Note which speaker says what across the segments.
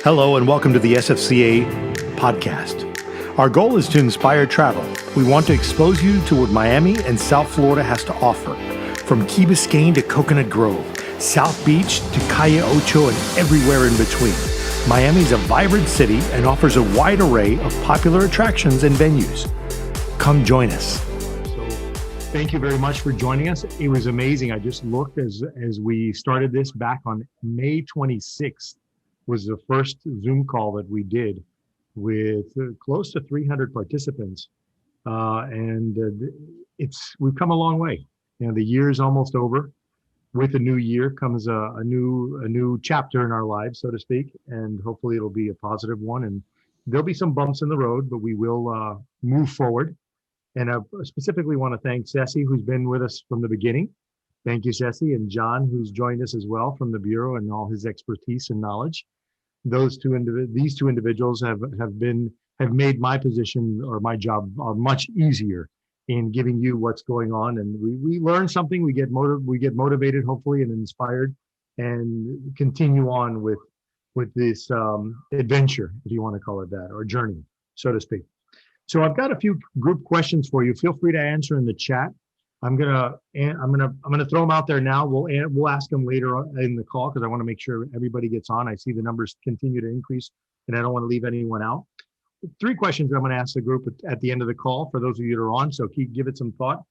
Speaker 1: Hello and welcome to the SFCA podcast. Our goal is to inspire travel. We want to expose you to what Miami and South Florida has to offer. From Key Biscayne to Coconut Grove, South Beach to Calle Ocho and everywhere in between. Miami is a vibrant city and offers a wide array of popular attractions and venues. Come join us. So, thank you very much for joining us. It was amazing. I just looked as we started this back on May 26th. Was the first Zoom call that we did with close to 300 participants. We've come a long way. You know, the year is almost over. With a new year comes a new chapter in our lives, so to speak, and hopefully it'll be a positive one. And there'll be some bumps in the road, but we will move forward. And I specifically want to thank Ceci, who's been with us from the beginning. Thank you, Ceci, and John, who's joined us as well from the Bureau and all his expertise and knowledge. These two individuals have made my position or my job much easier in giving you what's going on, and we learn something. We get motivated, hopefully, and inspired, and continue on with this adventure, if you want to call it that, or journey, so to speak. So I've got a few group questions for you. Feel free to answer in the chat. I'm gonna throw them out there now. We'll ask them later in the call because I want to make sure everybody gets on. I see the numbers continue to increase, and I don't want to leave anyone out. 3 questions I'm going to ask the group at the end of the call for those of you that are on. So give it some thought.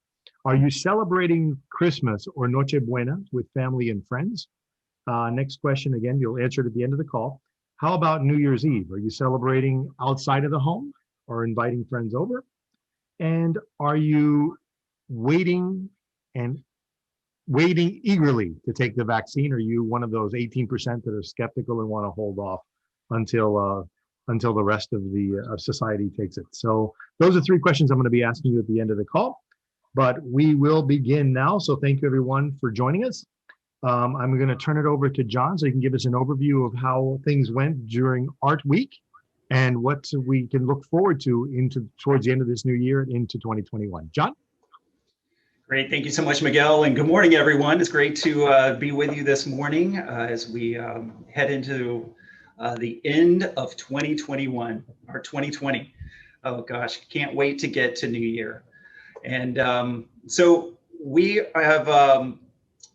Speaker 1: Are you celebrating Christmas or Noche Buena with family and friends? Next question, again, you'll answer it at the end of the call. How about New Year's Eve? Are you celebrating outside of the home or inviting friends over? And are you waiting eagerly to take the vaccine? Or are you one of those 18% that are skeptical and want to hold off until the rest of the society takes it? So those are 3 questions I'm going to be asking you at the end of the call, but we will begin now. So thank you everyone for joining us. I'm going to turn it over to John so he can give us an overview of how things went during Art Week and what we can look forward to towards the end of this new year and into 2021. John?
Speaker 2: Great. Thank you so much, Miguel. And good morning, everyone. It's great to be with you this morning as we head into the end of 2021 or 2020. Oh, gosh, can't wait to get to New Year. And so we have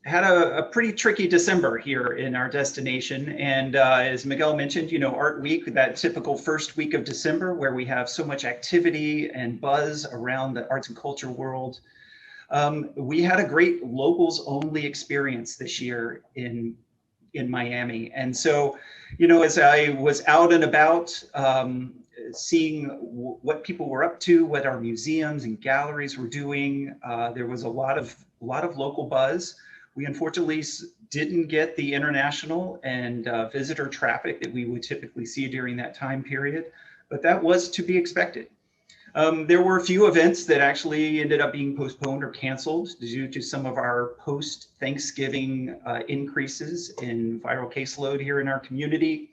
Speaker 2: had a pretty tricky December here in our destination. And as Miguel mentioned, Art Week, that typical first week of December where we have so much activity and buzz around the arts and culture world. We had a great locals only experience this year in Miami. And so, as I was out and about, seeing what people were up to, what our museums and galleries were doing, there was a lot of local buzz. We unfortunately didn't get the international and visitor traffic that we would typically see during that time period, but that was to be expected. There were a few events that actually ended up being postponed or canceled due to some of our post-Thanksgiving increases in viral caseload here in our community.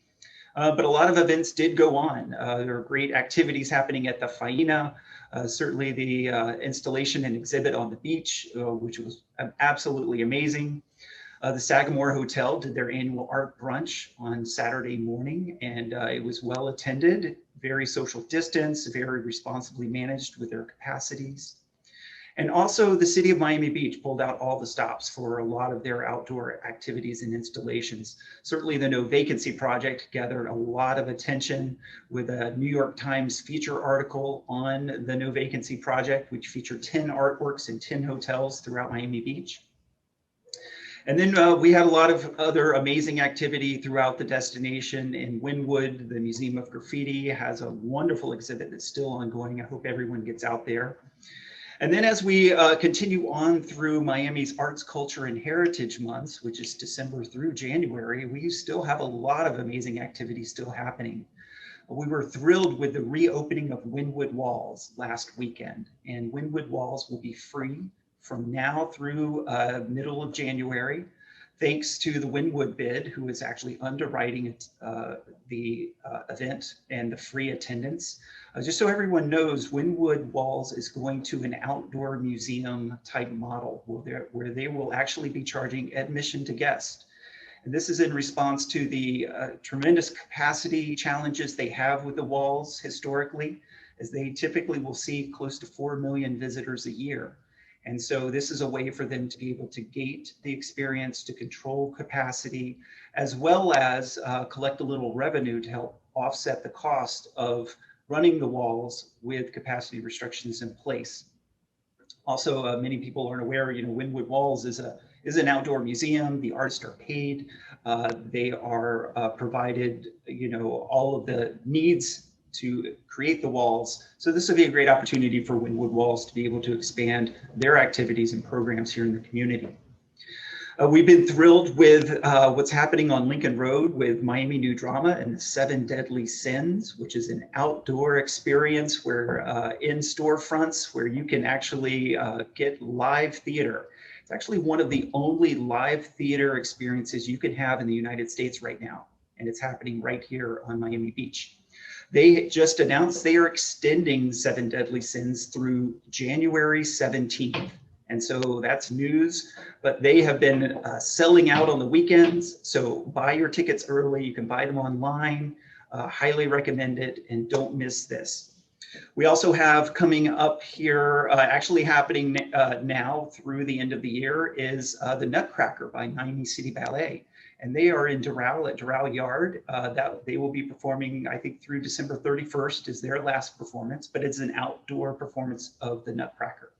Speaker 2: But a lot of events did go on. There were great activities happening at the Faina, certainly the installation and exhibit on the beach, which was absolutely amazing. The Sagamore Hotel did their annual art brunch on Saturday morning, and it was well attended, very social distance, very responsibly managed with their capacities. And also the city of Miami Beach pulled out all the stops for a lot of their outdoor activities and installations. Certainly the No Vacancy Project gathered a lot of attention with a New York Times feature article on the No Vacancy Project, which featured 10 artworks in 10 hotels throughout Miami Beach. And then we had a lot of other amazing activity throughout the destination. In Wynwood, the Museum of Graffiti has a wonderful exhibit that's still ongoing. I hope everyone gets out there. And then as we continue on through Miami's Arts, Culture, and Heritage Months, which is December through January, we still have a lot of amazing activities still happening. We were thrilled with the reopening of Wynwood Walls last weekend, and Wynwood Walls will be free from now through middle of January, thanks to the Wynwood bid, who is actually underwriting the event and the free attendance. Just so everyone knows, Wynwood Walls is going to an outdoor museum type model where they will actually be charging admission to guests. And this is in response to the tremendous capacity challenges they have with the walls historically, as they typically will see close to 4 million visitors a year. And so this is a way for them to be able to gate the experience, to control capacity, as well as collect a little revenue to help offset the cost of running the walls with capacity restrictions in place. Also, many people aren't aware, Wynwood Walls is an outdoor museum. The artists are paid. They are provided, all of the needs to create the walls. So this would be a great opportunity for Wynwood Walls to be able to expand their activities and programs here in the community. We've been thrilled with what's happening on Lincoln Road with Miami New Drama and the 7 Deadly Sins, which is an outdoor experience where in storefronts where you can actually get live theater. It's actually one of the only live theater experiences you can have in the United States right now, and it's happening right here on Miami Beach. They just announced they are extending 7 Deadly Sins through January 17th. And so that's news, but they have been selling out on the weekends. So buy your tickets early. You can buy them online. Highly recommend it, and don't miss this. We also have coming up here, actually happening now through the end of the year, is the Nutcracker by Miami City Ballet. And they are in Doral at Doral Yard. That they will be performing, I think, through December 31st is their last performance, but it's an outdoor performance of the Nutcracker.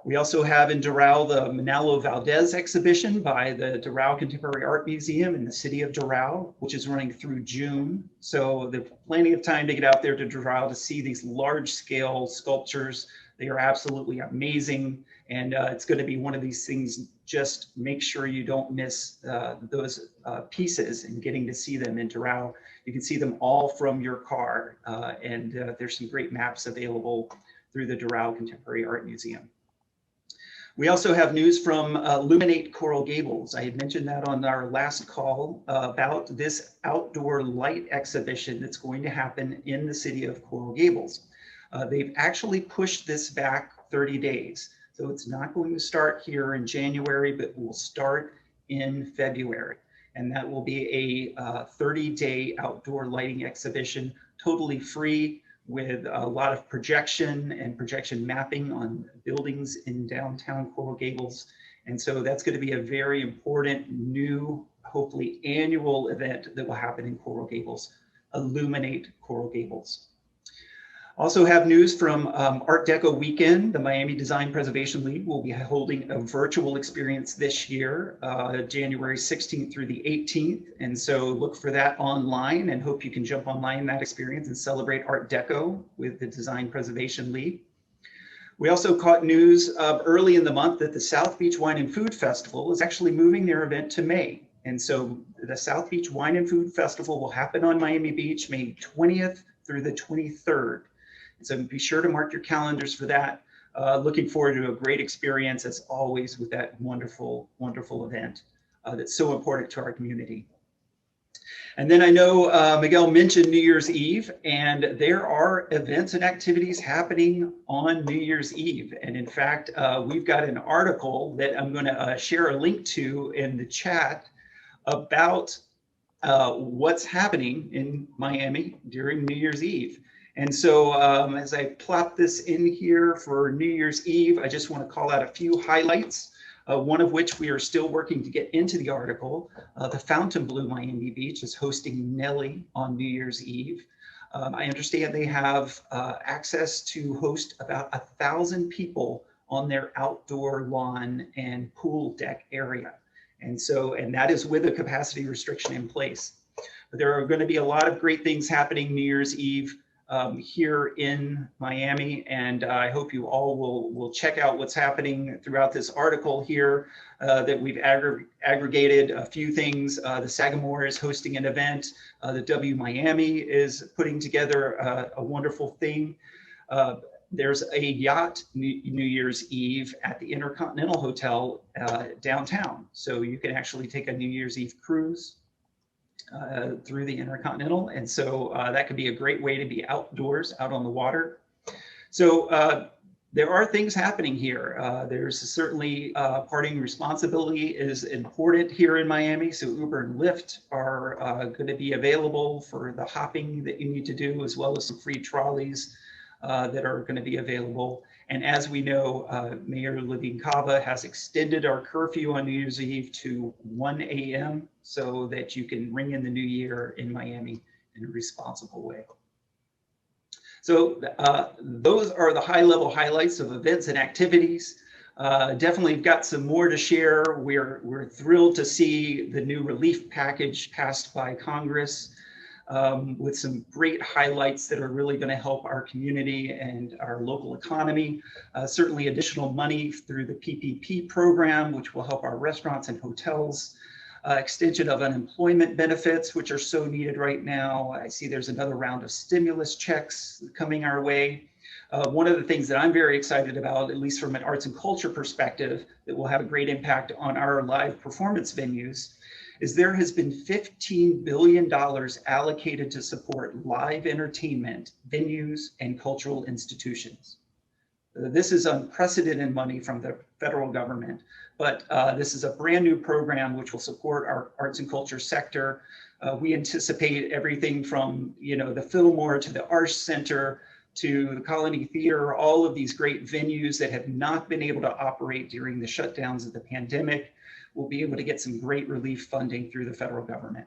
Speaker 2: We also have in Doral the Manalo Valdez exhibition by the Doral Contemporary Art Museum in the city of Doral, which is running through June. So there's plenty of time to get out there to Doral to see these large scale sculptures. They are absolutely amazing. And it's going to be one of these things, just make sure you don't miss those pieces and getting to see them in Doral. You can see them all from your car. And there's some great maps available through the Doral Contemporary Art Museum. We also have news from Illuminate Coral Gables. I had mentioned that on our last call about this outdoor light exhibition that's going to happen in the city of Coral Gables. They've actually pushed this back 30 days. So it's not going to start here in January, but will start in February. And that will be a 30-day outdoor lighting exhibition, totally free, with a lot of projection and projection mapping on buildings in downtown Coral Gables. And so that's going to be a very important new, hopefully annual event that will happen in Coral Gables, Illuminate Coral Gables. Also have news from Art Deco Weekend. The Miami Design Preservation League will be holding a virtual experience this year, January 16th through the 18th. And so look for that online and hope you can jump online in that experience and celebrate Art Deco with the Design Preservation League. We also caught news early in the month that the South Beach Wine and Food Festival is actually moving their event to May. And so the South Beach Wine and Food Festival will happen on Miami Beach, May 20th through the 23rd. So be sure to mark your calendars for that. Looking forward to a great experience as always with that wonderful, wonderful event that's so important to our community. And then I know Miguel mentioned New Year's Eve, and there are events and activities happening on New Year's Eve. And in fact, we've got an article that I'm going to share a link to in the chat about what's happening in Miami during New Year's Eve. And so as I plop this in here for New Year's Eve, I just want to call out a few highlights, one of which we are still working to get into the article. The Fontainebleau Miami Beach is hosting Nelly on New Year's Eve. I understand they have access to host about 1,000 people on their outdoor lawn and pool deck area. And that is with a capacity restriction in place. But there are going to be a lot of great things happening New Year's Eve here in Miami, and I hope you all will check out what's happening throughout this article here that we've aggregated a few things. The Sagamore is hosting an event. The W Miami is putting together a wonderful thing. There's a yacht New Year's Eve at the Intercontinental Hotel downtown. So you can actually take a New Year's Eve cruise through the Intercontinental. And so that could be a great way to be outdoors, out on the water. So there are things happening here. There's certainly parting responsibility is important here in Miami. So Uber and Lyft are going to be available for the hopping that you need to do, as well as some free trolleys that are going to be available. And as we know, Mayor Levine Cava has extended our curfew on New Year's Eve to 1 a.m. so that you can ring in the new year in Miami in a responsible way. So those are the high-level highlights of events and activities. Definitely got some more to share. We're thrilled to see the new relief package passed by Congress with some great highlights that are really going to help our community and our local economy. Certainly additional money through the PPP program, which will help our restaurants and hotels. Extension of unemployment benefits, which are so needed right now. I see there's another round of stimulus checks coming our way. One of the things that I'm very excited about, at least from an arts and culture perspective, that will have a great impact on our live performance venues, is there has been $15 billion allocated to support live entertainment venues and cultural institutions. This is unprecedented money from the federal government, but this is a brand new program which will support our arts and culture sector. We anticipate everything from, the Fillmore to the Arts Center to the Colony Theater, all of these great venues that have not been able to operate during the shutdowns of the pandemic will be able to get some great relief funding through the federal government.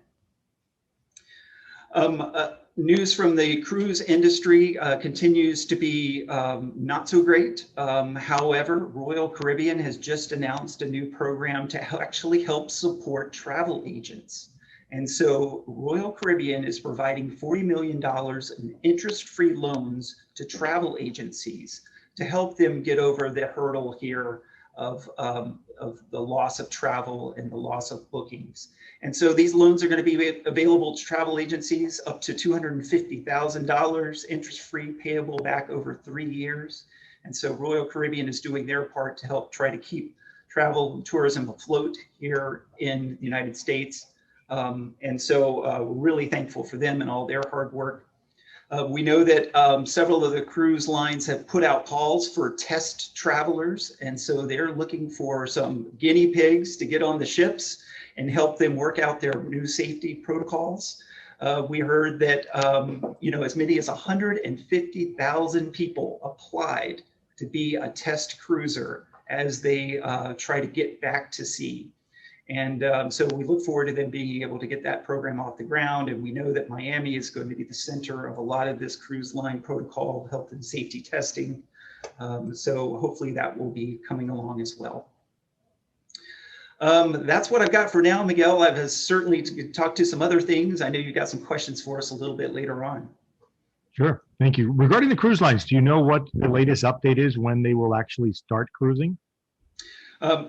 Speaker 2: News from the cruise industry continues to be not so great. However, Royal Caribbean has just announced a new program to actually help support travel agents. And so Royal Caribbean is providing $40 million in interest-free loans to travel agencies to help them get over the hurdle here of the loss of travel and the loss of bookings. And so these loans are going to be available to travel agencies up to $250,000, interest-free, payable back over 3 years. And so Royal Caribbean is doing their part to help try to keep travel and tourism afloat here in the United States. And so we're really thankful for them and all their hard work. We know that several of the cruise lines have put out calls for test travelers. And so they're looking for some guinea pigs to get on the ships and help them work out their new safety protocols. We heard that, as many as 150,000 people applied to be a test cruiser as they try to get back to sea. And so we look forward to them being able to get that program off the ground. And we know that Miami is going to be the center of a lot of this cruise line protocol, health and safety testing. So hopefully that will be coming along as well. That's what I've got for now, Miguel. I've certainly talked to some other things. I know you got some questions for us a little bit later on.
Speaker 1: Sure, thank you. Regarding the cruise lines, do you know what the latest update is when they will actually start cruising?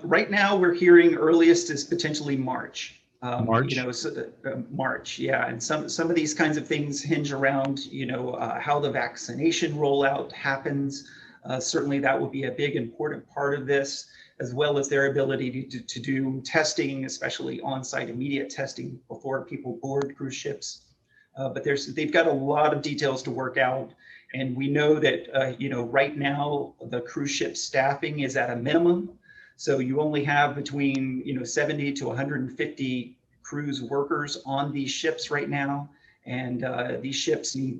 Speaker 2: Right now, we're hearing earliest is potentially March.
Speaker 1: March?
Speaker 2: March, yeah. And some of these kinds of things hinge around, how the vaccination rollout happens. Certainly, that will be a big, important part of this, as well as their ability to do testing, especially on-site immediate testing before people board cruise ships. But they've got a lot of details to work out. And we know that, right now, the cruise ship staffing is at a minimum. So you only have between 70 to 150 cruise workers on these ships right now, and these ships need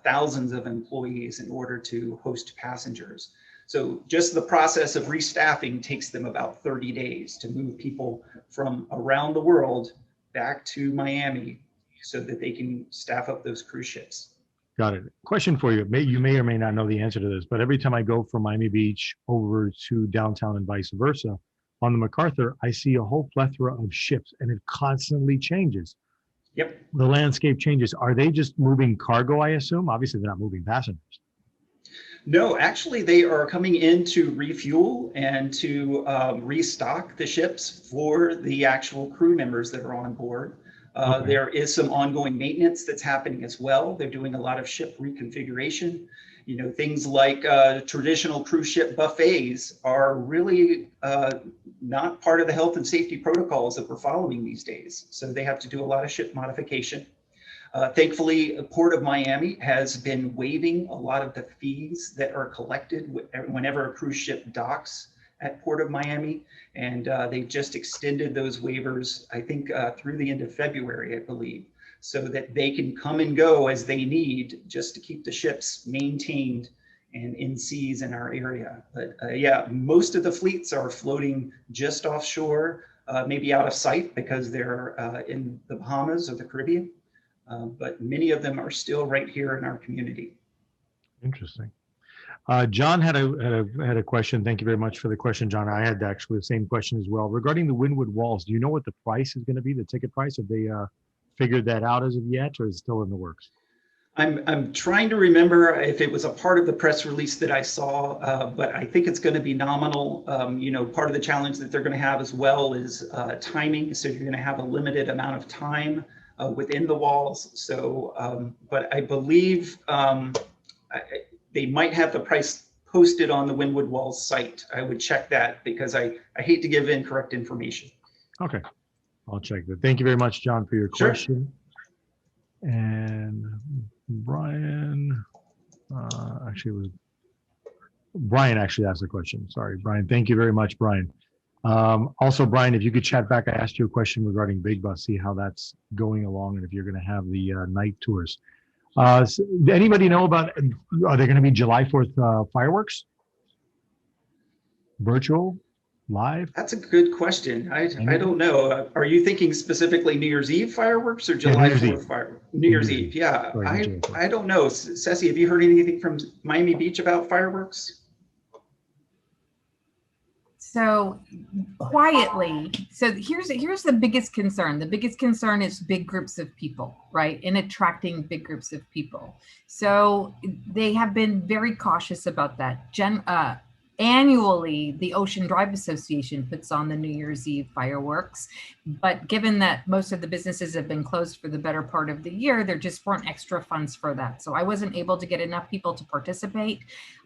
Speaker 2: thousands of employees in order to host passengers. So just the process of restaffing takes them about 30 days to move people from around the world back to Miami so that they can staff up those cruise ships.
Speaker 1: Got it. Question for you. You may or may not know the answer to this, but every time I go from Miami Beach over to downtown and vice versa, on the MacArthur, I see a whole plethora of ships and it constantly changes.
Speaker 2: Yep.
Speaker 1: The landscape changes. Are they just moving cargo, I assume? Obviously, they're not moving passengers.
Speaker 2: No, actually, they are coming in to refuel and to restock the ships for the actual crew members that are on board. Okay. There is some ongoing maintenance that's happening as well. They're doing a lot of ship reconfiguration. Things like traditional cruise ship buffets are really not part of the health and safety protocols that we're following these days. So they have to do a lot of ship modification. Thankfully, Port of Miami has been waiving a lot of the fees that are collected whenever a cruise ship docks at Port of Miami. And they just extended those waivers, I think, through the end of February, I believe, so that they can come and go as they need just to keep the ships maintained and in seas in our area. But yeah, most of the fleets are floating just offshore, maybe out of sight because they're in the Bahamas or the Caribbean. But many of them are still right here in our community.
Speaker 1: Interesting. John had a question. Thank you very much for the question, John. I had actually the same question as well. Regarding the Wynwood Walls, do you know what the price is going to be, the ticket price? Have they figured that out as of yet, or is it still in the works?
Speaker 2: I'm trying to remember if it was a part of the press release that I saw, but I think it's going to be nominal. You know, part of the challenge that they're going to have as well is timing. So you're going to have a limited amount of time within the walls. So, but I believe they might have the price posted on the Wynwood Walls site. I would check that because I hate to give incorrect information.
Speaker 1: Okay, I'll check that. Thank you very much, John, for your question. And Brian, actually it was Brian actually asked the question. Sorry, Brian. Thank you very much, Brian. Also, Brian, if you could chat back, I asked you a question regarding Big Bus, see how that's going along and if you're going to have the night tours. So anybody know about, are there going to be July 4th fireworks? Virtual? Live?
Speaker 2: That's a good question. I don't know. Are you thinking specifically New Year's Eve fireworks or July 4th fireworks? New Year's Eve. Yeah. I don't know. Ceci, have you heard anything from Miami Beach about fireworks?
Speaker 3: So quietly, so here's the biggest concern. The biggest concern is big groups of people, right? And attracting big groups of people. So they have been very cautious about that. Annually, the Ocean Drive Association puts on the New Year's Eve fireworks, but given that most of the businesses have been closed for the better part of the year, there just weren't extra funds for that. So I wasn't able to get enough people to participate.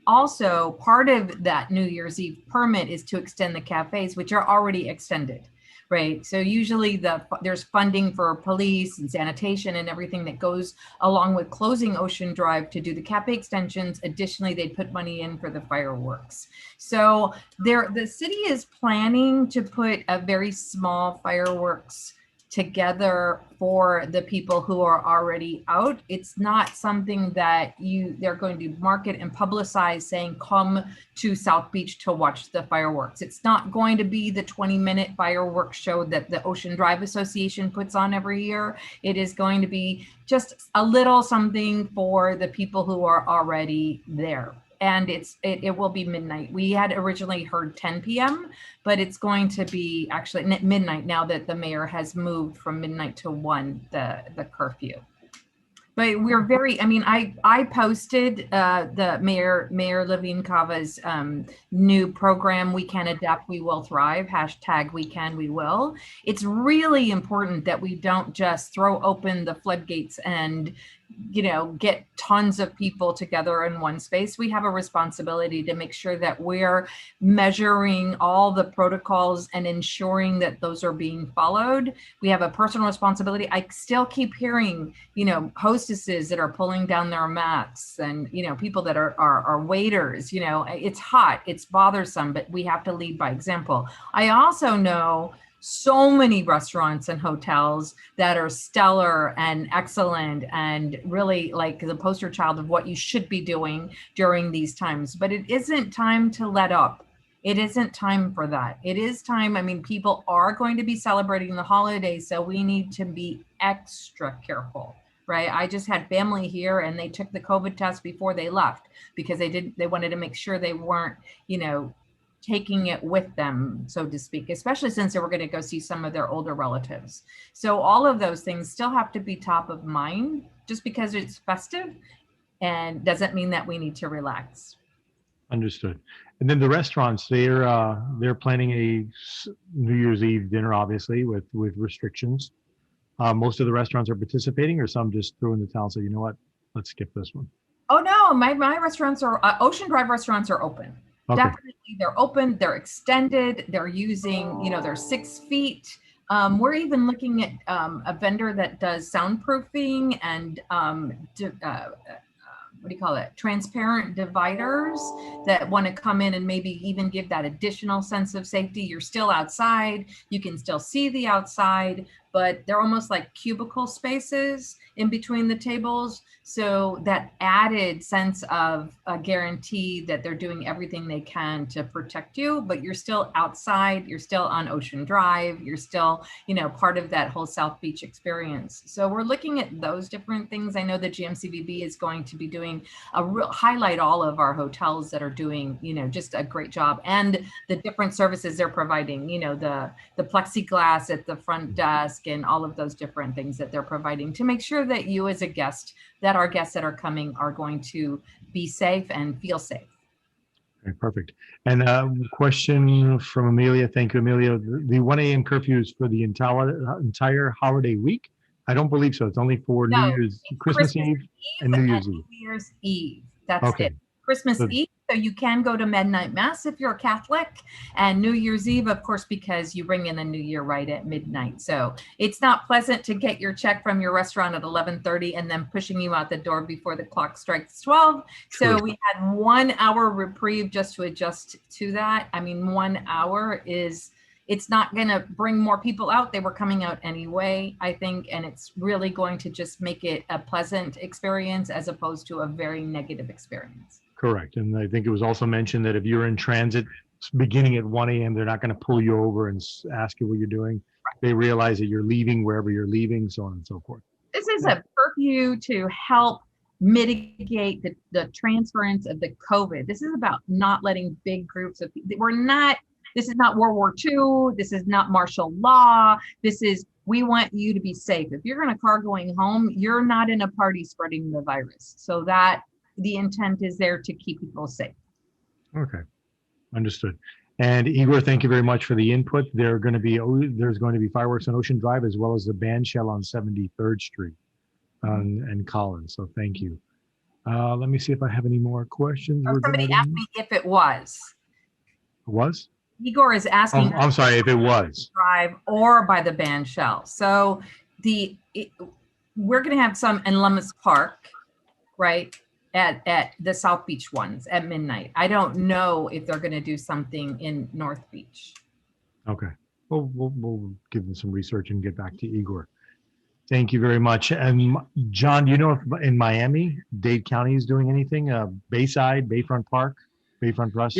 Speaker 3: Also, part of that New Year's Eve permit is to extend the cafes, which are already extended. Right. So usually there's funding for police and sanitation and everything that goes along with closing Ocean Drive to do the cafe extensions. Additionally, they put money in for the fireworks. So the city is planning to put a very small fireworks together for the people who are already out. It's not something that they're going to market and publicize saying, come to South Beach to watch the fireworks. It's not going to be the 20-minute fireworks show that the Ocean Drive Association puts on every year. It is going to be just a little something for the people who are already there. And it will be midnight. We had originally heard 10 p.m., but it's going to be actually midnight now that the mayor has moved from midnight to 1, the curfew. But we're very, I mean, I posted the Mayor Levine Cava's new program, We Can Adapt, We Will Thrive, # We Can, We Will. It's really important that we don't just throw open the floodgates and get tons of people together in one space. We have a responsibility to make sure that we're measuring all the protocols and ensuring that those are being followed. We have a personal responsibility. I still keep hearing, hostesses that are pulling down their masks and, people that are waiters, it's hot, it's bothersome, but we have to lead by example. I also know so many restaurants and hotels that are stellar and excellent and really like the poster child of what you should be doing during these times. But it isn't time to let up. It isn't time for that. It is time. I mean, people are going to be celebrating the holidays, so we need to be extra careful, right? I just had family here and they took the COVID test before they left because they wanted to make sure they weren't, taking it with them, so to speak, especially since they were going to go see some of their older relatives. So all of those things still have to be top of mind. Just because it's festive and doesn't mean that we need to relax.
Speaker 1: Understood. And then the restaurants, they're planning a New Year's Eve dinner, obviously, with restrictions. Most of the restaurants are participating, or some just throw in the towel and say, you know what, let's skip this one.
Speaker 3: Oh no, my restaurants are Ocean Drive restaurants are open. Okay. Definitely, they're open, they're extended, they're using, they're 6 feet. We're even looking at a vendor that does soundproofing and what do you call it? Transparent dividers that want to come in and maybe even give that additional sense of safety. You're still outside, you can still see the outside, but they're almost like cubicle spaces in between the tables. So that added sense of a guarantee that they're doing everything they can to protect you, but you're still outside, you're still on Ocean Drive, you're still, you know, part of that whole South Beach experience. So we're looking at those different things. I know the GMCVB is going to be doing a real highlight all of our hotels that are doing, you know, just a great job, and the different services they're providing, you know, the plexiglass at the front desk and all of those different things that they're providing to make sure that you as a guest, that our guests that are coming are going to be safe and feel safe.
Speaker 1: Okay, perfect. And question from Amelia. Thank you, Amelia. The 1 a.m. curfew is for the entire holiday week? I don't believe so. It's only for
Speaker 3: No,
Speaker 1: New Year's, Christmas Eve and New Year's Eve.
Speaker 3: New Year's Eve. That's
Speaker 1: Okay.
Speaker 3: it. Christmas
Speaker 1: So-
Speaker 3: Eve, so you can go to midnight mass if you're a Catholic, and New Year's Eve, of course, because you bring in the new year right at midnight. So it's not pleasant to get your check from your restaurant at 11:30 and then pushing you out the door before the clock strikes 12. So
Speaker 1: True.
Speaker 3: we had 1 hour reprieve just to adjust to that. I mean, 1 hour is, it's not going to bring more people out. They were coming out anyway, I think, and it's really going to just make it a pleasant experience as opposed to a very negative experience.
Speaker 1: Correct. And I think it was also mentioned that if you're in transit beginning at 1 a.m., they're not going to pull you over and ask you what you're doing. They realize that you're leaving wherever you're leaving, so on and so forth.
Speaker 3: This is a curfew to help mitigate the transference of the COVID. This is about not letting big groups of people, this is not World War II. This is not martial law. This is, we want you to be safe. If you're in a car going home, you're not in a party spreading the virus. So that the intent is there to keep people safe.
Speaker 1: Okay, understood. And Igor, thank you very much for the input. There's going to be fireworks on Ocean Drive as well as the band shell on 73rd Street and Collins. So thank you. Let me see if I have any more questions.
Speaker 3: Somebody asked me if it was.
Speaker 1: Was?
Speaker 3: Igor is asking.
Speaker 1: I'm sorry, if it was.
Speaker 3: Drive or by the band shell. So we're going to have some in Lummis Park, right? At the South Beach ones at midnight. I don't know if they're going to do something in North Beach.
Speaker 1: Okay. Well, we'll give them some research and get back to Igor. Thank you very much. And John, do you know if in Miami, Dade County is doing anything? Bayside, Bayfront Park, Bayfront Plus?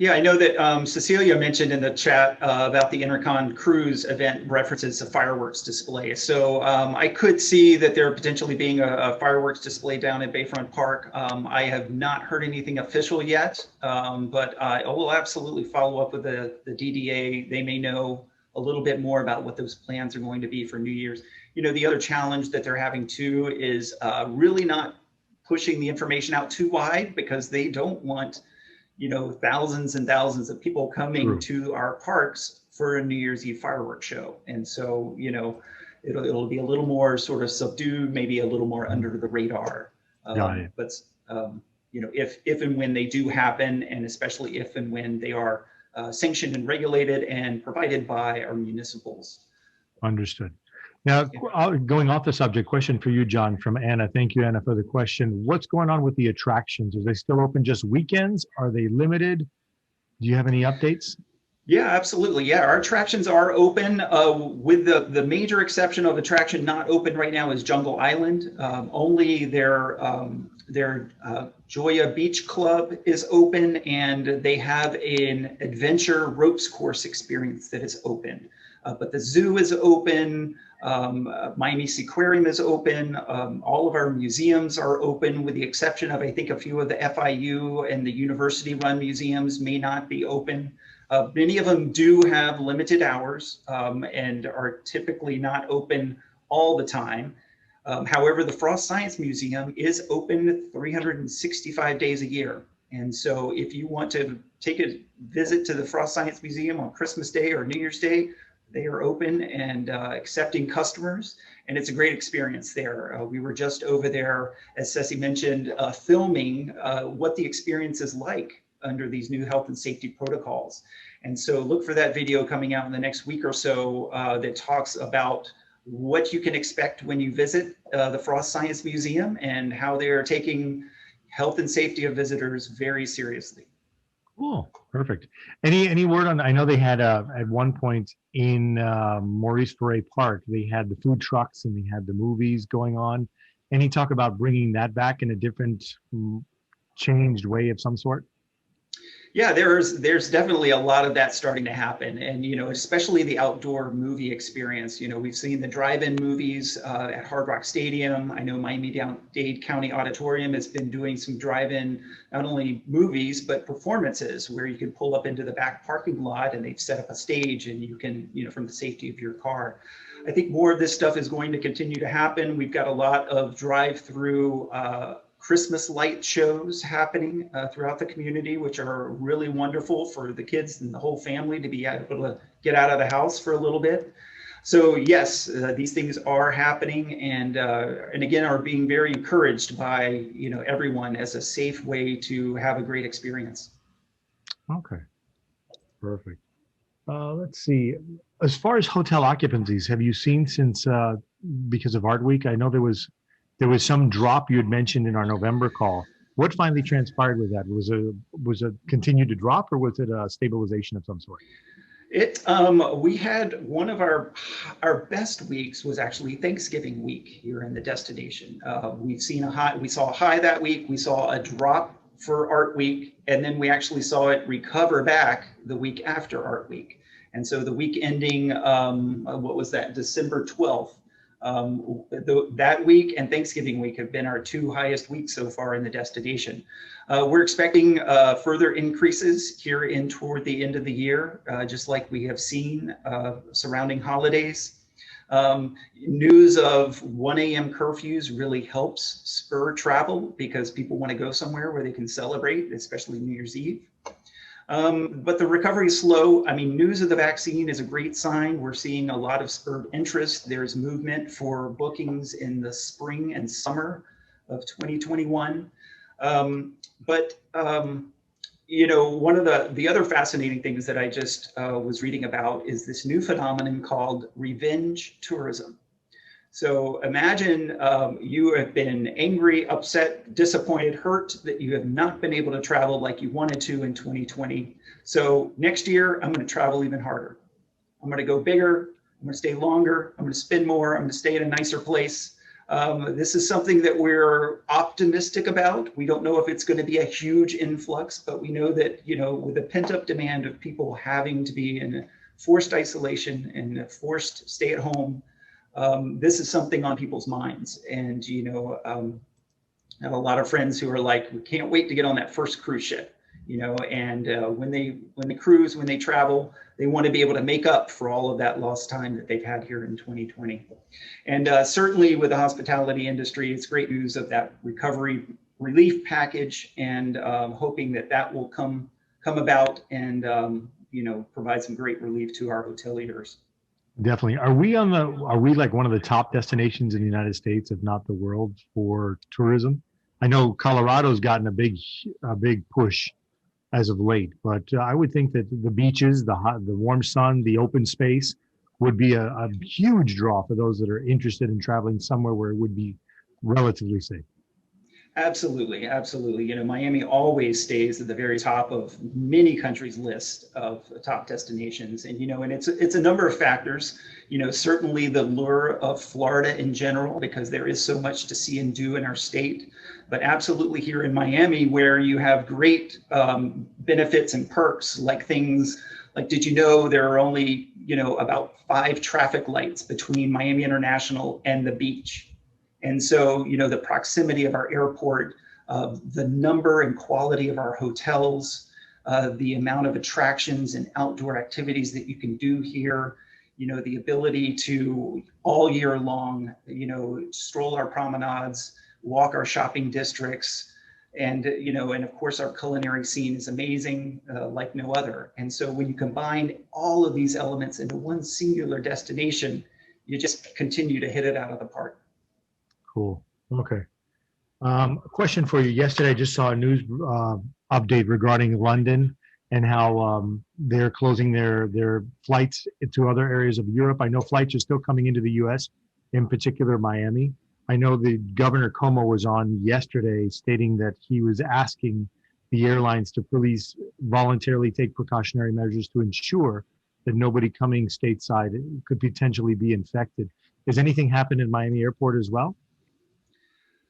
Speaker 2: Yeah, I know that Cecilia mentioned in the chat about the Intercon Cruise event references a fireworks display. So I could see that there potentially being a fireworks display down at Bayfront Park. I have not heard anything official yet, but I will absolutely follow up with the DDA. They may know a little bit more about what those plans are going to be for New Year's. You know, the other challenge that they're having too is really not pushing the information out too wide, because they don't want, you know, thousands and thousands of people coming to our parks for a New Year's Eve fireworks show. And so, you know, it'll be a little more sort of subdued, maybe a little more under the radar. But you know, if and when they do happen, and especially if and when they are sanctioned and regulated and provided by our municipals.
Speaker 1: Understood. Now, going off the subject, question for you, John, from Anna. Thank you, Anna, for the question. What's going on with the attractions? Are they still open just weekends? Are they limited? Do you have any updates?
Speaker 2: Yeah, absolutely. Yeah, our attractions are open, with the major exception of attraction not open right now is Jungle Island. Only their Joya Beach Club is open, and they have an adventure ropes course experience that is open. But the zoo is open. Miami Seaquarium is open. All of our museums are open, with the exception of, I think, a few of the FIU and the university-run museums may not be open. Many of them do have limited hours and are typically not open all the time. However, the Frost Science Museum is open 365 days a year. And so if you want to take a visit to the Frost Science Museum on Christmas Day or New Year's Day, they are open and accepting customers, and it's a great experience there. We were just over there, as Ceci mentioned, filming what the experience is like under these new health and safety protocols. And so look for that video coming out in the next week or so that talks about what you can expect when you visit the Frost Science Museum and how they are taking health and safety of visitors very seriously.
Speaker 1: Cool, perfect. Any word on? I know they had at one point in Maurice Ferré Park, they had the food trucks and they had the movies going on. Any talk about bringing that back in a different, changed way of some sort?
Speaker 2: Yeah, there's definitely a lot of that starting to happen, and especially the outdoor movie experience. We've seen the drive-in movies at Hard Rock Stadium. I know Miami-Dade County Auditorium has been doing some drive-in, not only movies but performances, where you can pull up into the back parking lot and they've set up a stage and you can, from the safety of your car. I think more of this stuff is going to continue to happen. We've got a lot of drive-through Christmas light shows happening throughout the community, which are really wonderful for the kids and the whole family to be able to get out of the house for a little bit. So yes, these things are happening, and again are being very encouraged by everyone as a safe way to have a great experience.
Speaker 1: Okay, perfect. Let's see. As far as hotel occupancies, have you seen since because of Art Week? I know there was some drop you had mentioned in our November call. What finally transpired with that? Was it continued to drop, or was it a stabilization of some sort?
Speaker 2: We had one of our best weeks was actually Thanksgiving week here in the destination. We saw a high that week. We saw a drop for Art Week, and then we actually saw it recover back the week after Art Week. And so the week ending, what was that, December 12th, that week and Thanksgiving week have been our two highest weeks so far in the destination. We're expecting further increases here in toward the end of the year, just like we have seen surrounding holidays. News of 1 a.m. curfews really helps spur travel because people want to go somewhere where they can celebrate, especially New Year's Eve. But the recovery is slow. I mean, news of the vaccine is a great sign. We're seeing a lot of spurred interest. There's movement for bookings in the spring and summer of 2021. One of the other fascinating things that I just was reading about is this new phenomenon called revenge tourism. So imagine you have been angry, upset, disappointed, hurt that you have not been able to travel like you wanted to in 2020. So next year, I'm going to travel even harder. I'm going to go bigger. I'm going to stay longer. I'm going to spend more. I'm going to stay in a nicer place. This is something that we're optimistic about. We don't know if it's going to be a huge influx, but we know that, with the pent-up demand of people having to be in forced isolation and forced stay at home, this is something on people's minds. And, I have a lot of friends who are like, we can't wait to get on that first cruise ship, and when they travel, they want to be able to make up for all of that lost time that they've had here in 2020. And certainly with the hospitality industry, it's great news of that recovery relief package, and hoping that will come about and, provide some great relief to our hoteliers.
Speaker 1: Definitely. Are we like one of the top destinations in the United States, if not the world, for tourism? I know Colorado's gotten a big push as of late, but I would think that the beaches, the warm sun, the open space would be a huge draw for those that are interested in traveling somewhere where it would be relatively safe.
Speaker 2: Absolutely, absolutely. Miami always stays at the very top of many countries' list of top destinations, and and it's a number of factors. Certainly the lure of Florida in general, because there is so much to see and do in our state, but absolutely here in Miami, where you have great benefits and perks, like things like, did you know there are only about 5 traffic lights between Miami International and the beach? And so, the proximity of our airport, the number and quality of our hotels, the amount of attractions and outdoor activities that you can do here, the ability to all year long, stroll our promenades, walk our shopping districts, and, and of course our culinary scene is amazing, like no other. And so when you combine all of these elements into one singular destination, you just continue to hit it out of the park.
Speaker 1: Cool. Okay. A question for you. Yesterday, I just saw a news update regarding London and how they're closing their flights to other areas of Europe. I know flights are still coming into the U.S., in particular Miami. I know the Governor Como was on yesterday stating that he was asking the airlines to please voluntarily take precautionary measures to ensure that nobody coming stateside could potentially be infected. Has anything happened in Miami Airport as well?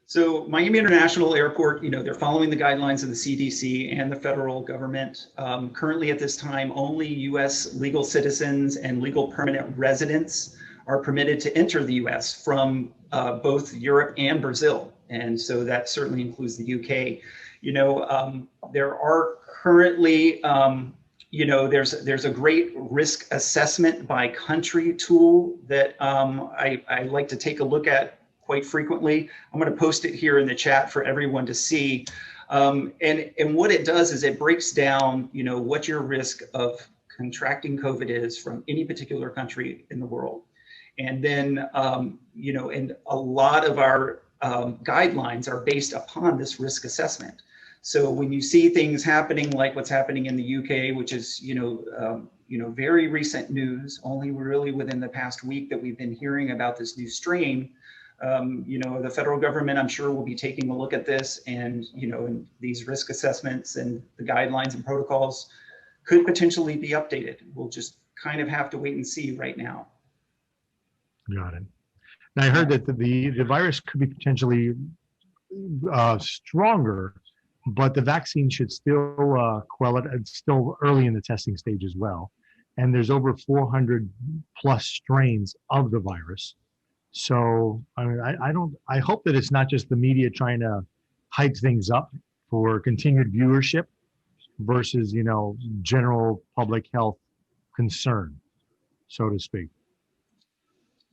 Speaker 2: So Miami International Airport, they're following the guidelines of the CDC and the federal government. Currently at this time, only US legal citizens and legal permanent residents are permitted to enter the US from both Europe and Brazil. And so that certainly includes the UK. There are currently, there's a great risk assessment by country tool that I like to take a look at quite frequently. I'm going to post it here in the chat for everyone to see. And what it does is it breaks down, what your risk of contracting COVID is from any particular country in the world. And then, and a lot of our guidelines are based upon this risk assessment. So when you see things happening like what's happening in the UK, which is, very recent news, only really within the past week that we've been hearing about this new strain, the federal government, I'm sure, will be taking a look at this, and and these risk assessments and the guidelines and protocols could potentially be updated. We'll just kind of have to wait and see right now.
Speaker 1: Got it. And I heard that the virus could be potentially stronger, but the vaccine should still quell it. It's still early in the testing stage as well. And there's over 400 plus strains of the virus. So I hope that it's not just the media trying to hype things up for continued viewership versus, general public health concern, so to speak.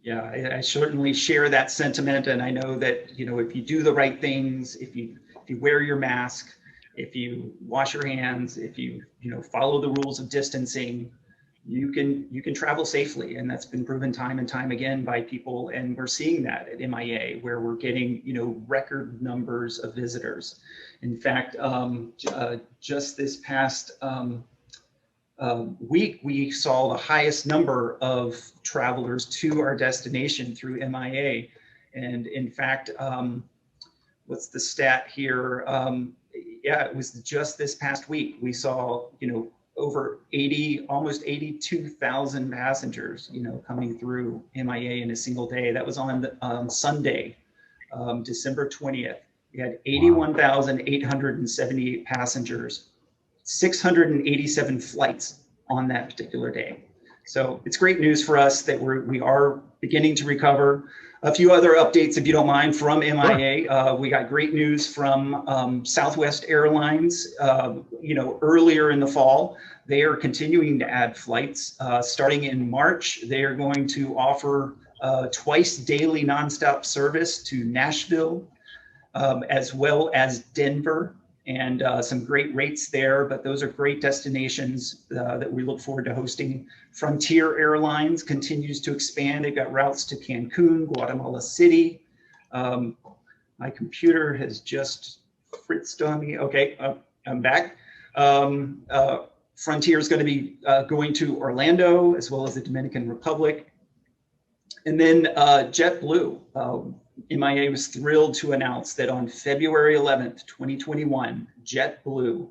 Speaker 2: Yeah, I certainly share that sentiment. And I know that, if you do the right things, if you wear your mask, if you wash your hands, if you, follow the rules of distancing, you can travel safely. And that's been proven time and time again by people. And we're seeing that at MIA, where we're getting, record numbers of visitors. In fact, just this past week, we saw the highest number of travelers to our destination through MIA. And in fact, what's the stat here? Yeah, it was just this past week. We saw, over almost 82,000 passengers, coming through MIA in a single day. That was on Sunday, December 20th. We had 81,878 passengers, 687 flights on that particular day. So it's great news for us that we are beginning to recover. A few other updates, if you don't mind, from MIA. We got great news from Southwest Airlines. Earlier in the fall, they are continuing to add flights. Starting in March, they are going to offer twice daily nonstop service to Nashville, as well as Denver, and some great rates there. But those are great destinations that we look forward to hosting. Frontier Airlines continues to expand. They've got routes to Cancun, Guatemala City. My computer has just fritzed on me. Okay, I'm back. Frontier is going to be going to Orlando, as well as the Dominican Republic. And then JetBlue. MIA was thrilled to announce that on February 11th, 2021, JetBlue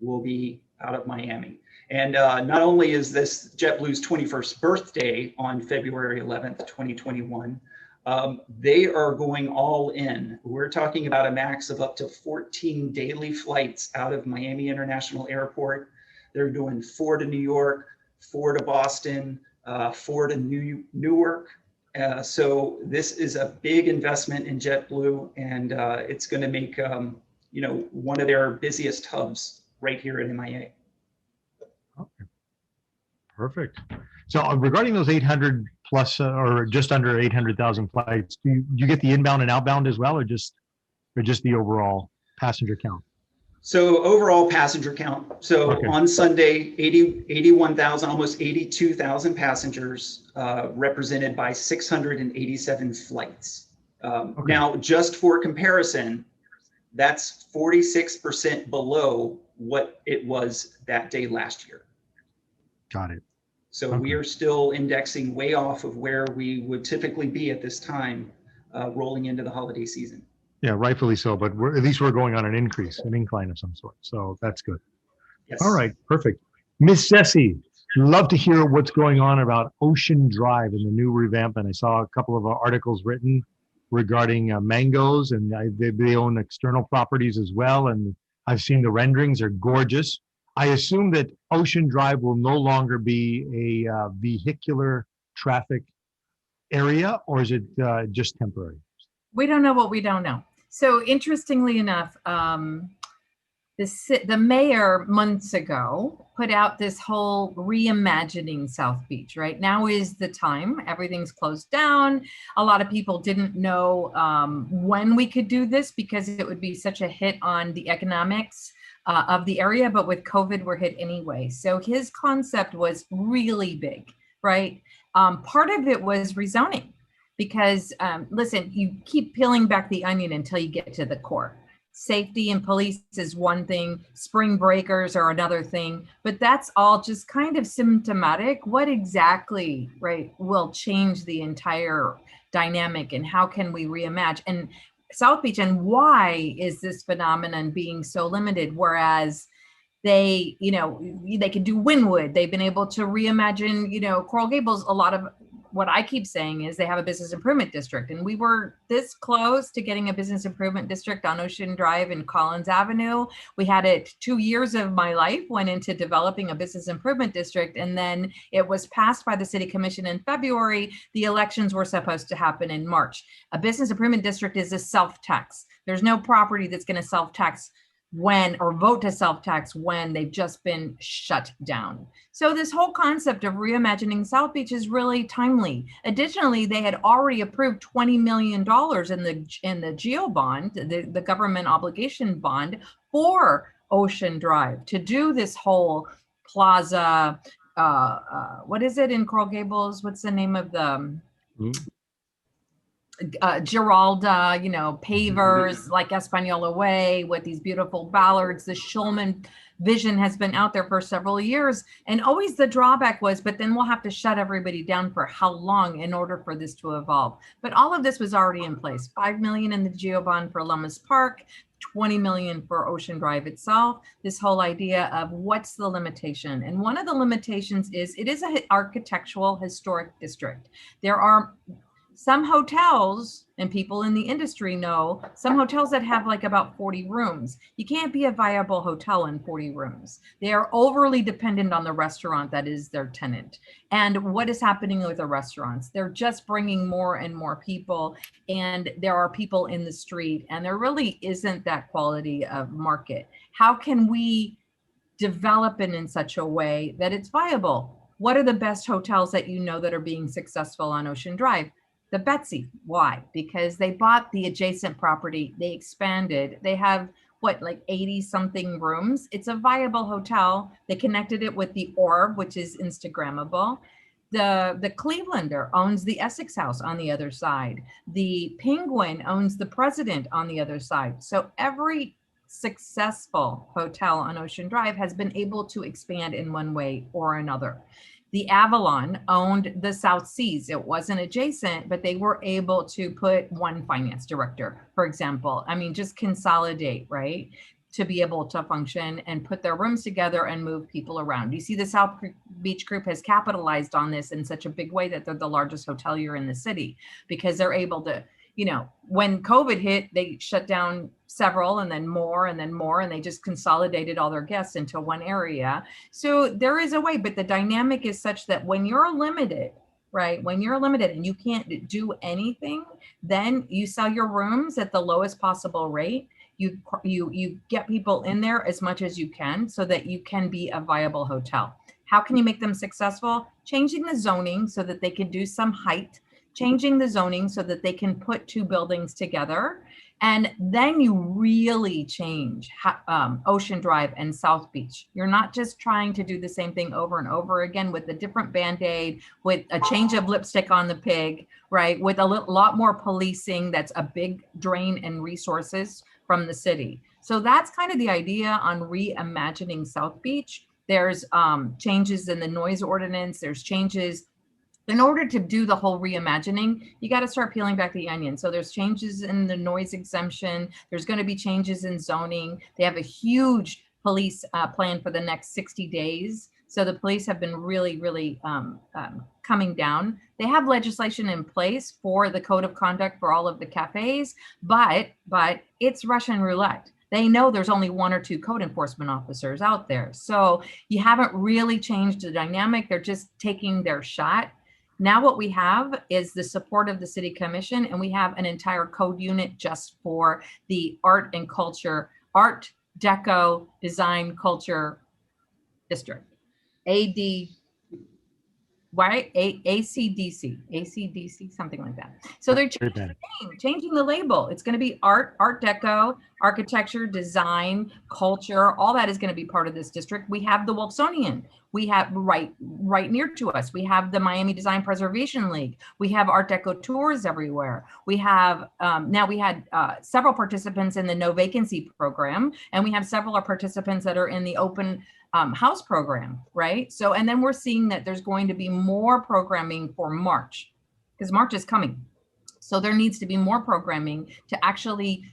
Speaker 2: will be out of Miami. And not only is this JetBlue's 21st birthday on February 11th, 2021, they are going all in. We're talking about a max of up to 14 daily flights out of Miami International Airport. They're doing 4 to New York, 4 to Boston, 4 to Newark. So this is a big investment in JetBlue, and it's going to make one of their busiest hubs right here at MIA.
Speaker 1: Okay, perfect. So regarding those 800 plus or just under 800,000 flights, do you get the inbound and outbound as well, or just the overall passenger count?
Speaker 2: So overall passenger count. So okay. On Sunday, 81,000, almost 82,000 passengers, represented by 687 flights. Okay. Now, just for comparison, that's 46% below what it was that day last year.
Speaker 1: Got it.
Speaker 2: So
Speaker 1: Okay.
Speaker 2: we are still indexing way off of where we would typically be at this time, rolling into the holiday season.
Speaker 1: Yeah, rightfully so, but at least we're going on an increase, an incline of some sort. So that's good.
Speaker 2: Yes.
Speaker 1: All right, perfect. Miss Ceci, love to hear what's going on about Ocean Drive and the new revamp. And I saw a couple of articles written regarding mangoes, and they own external properties as well. And I've seen the renderings are gorgeous. I assume that Ocean Drive will no longer be a vehicular traffic area, or is it just temporary?
Speaker 3: We don't know what we don't know. So interestingly enough, the mayor months ago put out this whole reimagining South Beach. Right now is the time. Everything's closed down. A lot of people didn't know when we could do this because it would be such a hit on the economics of the area. But with COVID, we're hit anyway. So his concept was really big, right? Part of it was rezoning. Because listen, you keep peeling back the onion until you get to the core. Safety and police is one thing, spring breakers are another thing, but that's all just kind of symptomatic. What exactly, right, will change the entire dynamic, and how can we reimagine and South Beach, and why is this phenomenon being so limited? Whereas they, they could do Wynwood. They've been able to reimagine, Coral Gables. A lot of what I keep saying is they have a business improvement district, and we were this close to getting a business improvement district on Ocean Drive and Collins Avenue. We had it 2 years of my life went into developing a business improvement district, and then it was passed by the city commission in February. The elections were supposed to happen in March. A business improvement district is a self-tax. There's no property that's going to self-tax or vote to self-tax when they've just been shut down. So this whole concept of reimagining South Beach is really timely. Additionally, they had already approved $20 million in the GEO bond, the government obligation bond for Ocean Drive to do this whole plaza. What is it in Coral Gables? What's the name of the Giralda, pavers like Espanola Way with these beautiful ballards. The Schulman vision has been out there for several years. And always the drawback was, but then we'll have to shut everybody down for how long in order for this to evolve. But all of this was already in place. $5 million in the GEO bond for Lummis Park, $20 million for Ocean Drive itself. This whole idea of what's the limitation. And one of the limitations is it is an architectural historic district. There are some hotels, and people in the industry know, some hotels that have like about 40 rooms. You can't be a viable hotel in 40 rooms. They are overly dependent on the restaurant that is their tenant. And what is happening with the restaurants? They're just bringing more and more people, and there are people in the street, and there really isn't that quality of market. How can we develop it in such a way that it's viable? What are the best hotels that that are being successful on Ocean Drive? The Betsy. Why? Because they bought the adjacent property, they expanded, they have like 80 something rooms. It's a viable hotel. They connected it with the Orb, which is Instagrammable. The Clevelander owns the Essex House on the other side. The Penguin owns the President on the other side. So every successful hotel on Ocean Drive has been able to expand in one way or another. The Avalon owned the South Seas. It wasn't adjacent, but they were able to put one finance director, for example. I mean, just consolidate, right? To be able to function and put their rooms together and move people around. You see, the South Beach Group has capitalized on this in such a big way that they're the largest hotelier in the city, because they're able to, when COVID hit, they shut down several and then more, and they just consolidated all their guests into one area. So there is a way, but the dynamic is such that when you're limited, right? When you're limited and you can't do anything, then you sell your rooms at the lowest possible rate. You get people in there as much as you can so that you can be a viable hotel. How can you make them successful? Changing the zoning so that they can do some height, changing the zoning so that they can put two buildings together. And then you really change Ocean Drive and South Beach. You're not just trying to do the same thing over and over again with a different Band-Aid, with a change of lipstick on the pig, right? With a lot more policing. That's a big drain in resources from the city. So that's kind of the idea on reimagining South Beach. There's changes in the noise ordinance. There's changes. In order to do the whole reimagining, you got to start peeling back the onion. So there's changes in the noise exemption. There's going to be changes in zoning. They have a huge police plan for the next 60 days. So the police have been really coming down. They have legislation in place for the code of conduct for all of the cafes, but it's Russian roulette. They know there's only 1 or 2 code enforcement officers out there. So you haven't really changed the dynamic. They're just taking their shot. Now what we have is the support of the city commission, and we have an entire code unit just for the art and culture, art, deco, design, culture district. AD, right? ACDC, something like that. So they're changing the label. It's going to be art deco, architecture, design, culture. All that is going to be part of this district. We have the Wolfsonian. We have right near to us. We have the Miami Design Preservation League. We have Art Deco tours everywhere. We have now we had several participants in the no vacancy program, and we have several participants that are in the open house program, right? So, and then we're seeing that there's going to be more programming for March, because March is coming. So there needs to be more programming to actually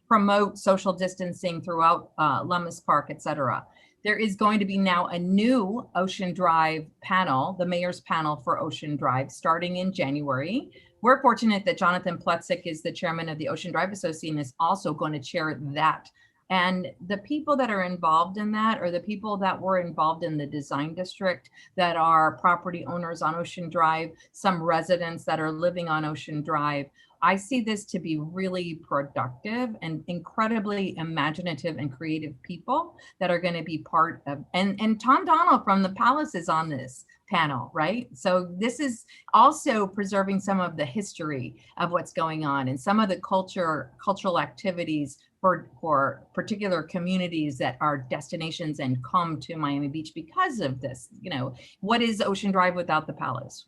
Speaker 3: promote social distancing throughout Lummis Park, et cetera. There is going to be now a new Ocean Drive panel, the mayor's panel for Ocean Drive, starting in January. We're fortunate that Jonathan Pletzig is the chairman of the Ocean Drive Association, is also going to chair that. And the people that are involved in that are the people that were involved in the design district, that are property owners on Ocean Drive, some residents that are living on Ocean Drive. I see this to be really productive and incredibly imaginative and creative people that are going to be part of, and Tom Donnell from the Palace is on this panel, right? So this is also preserving some of the history of what's going on and some of the cultural activities for particular communities that are destinations and come to Miami Beach because of this. You know, what is Ocean Drive without the Palace?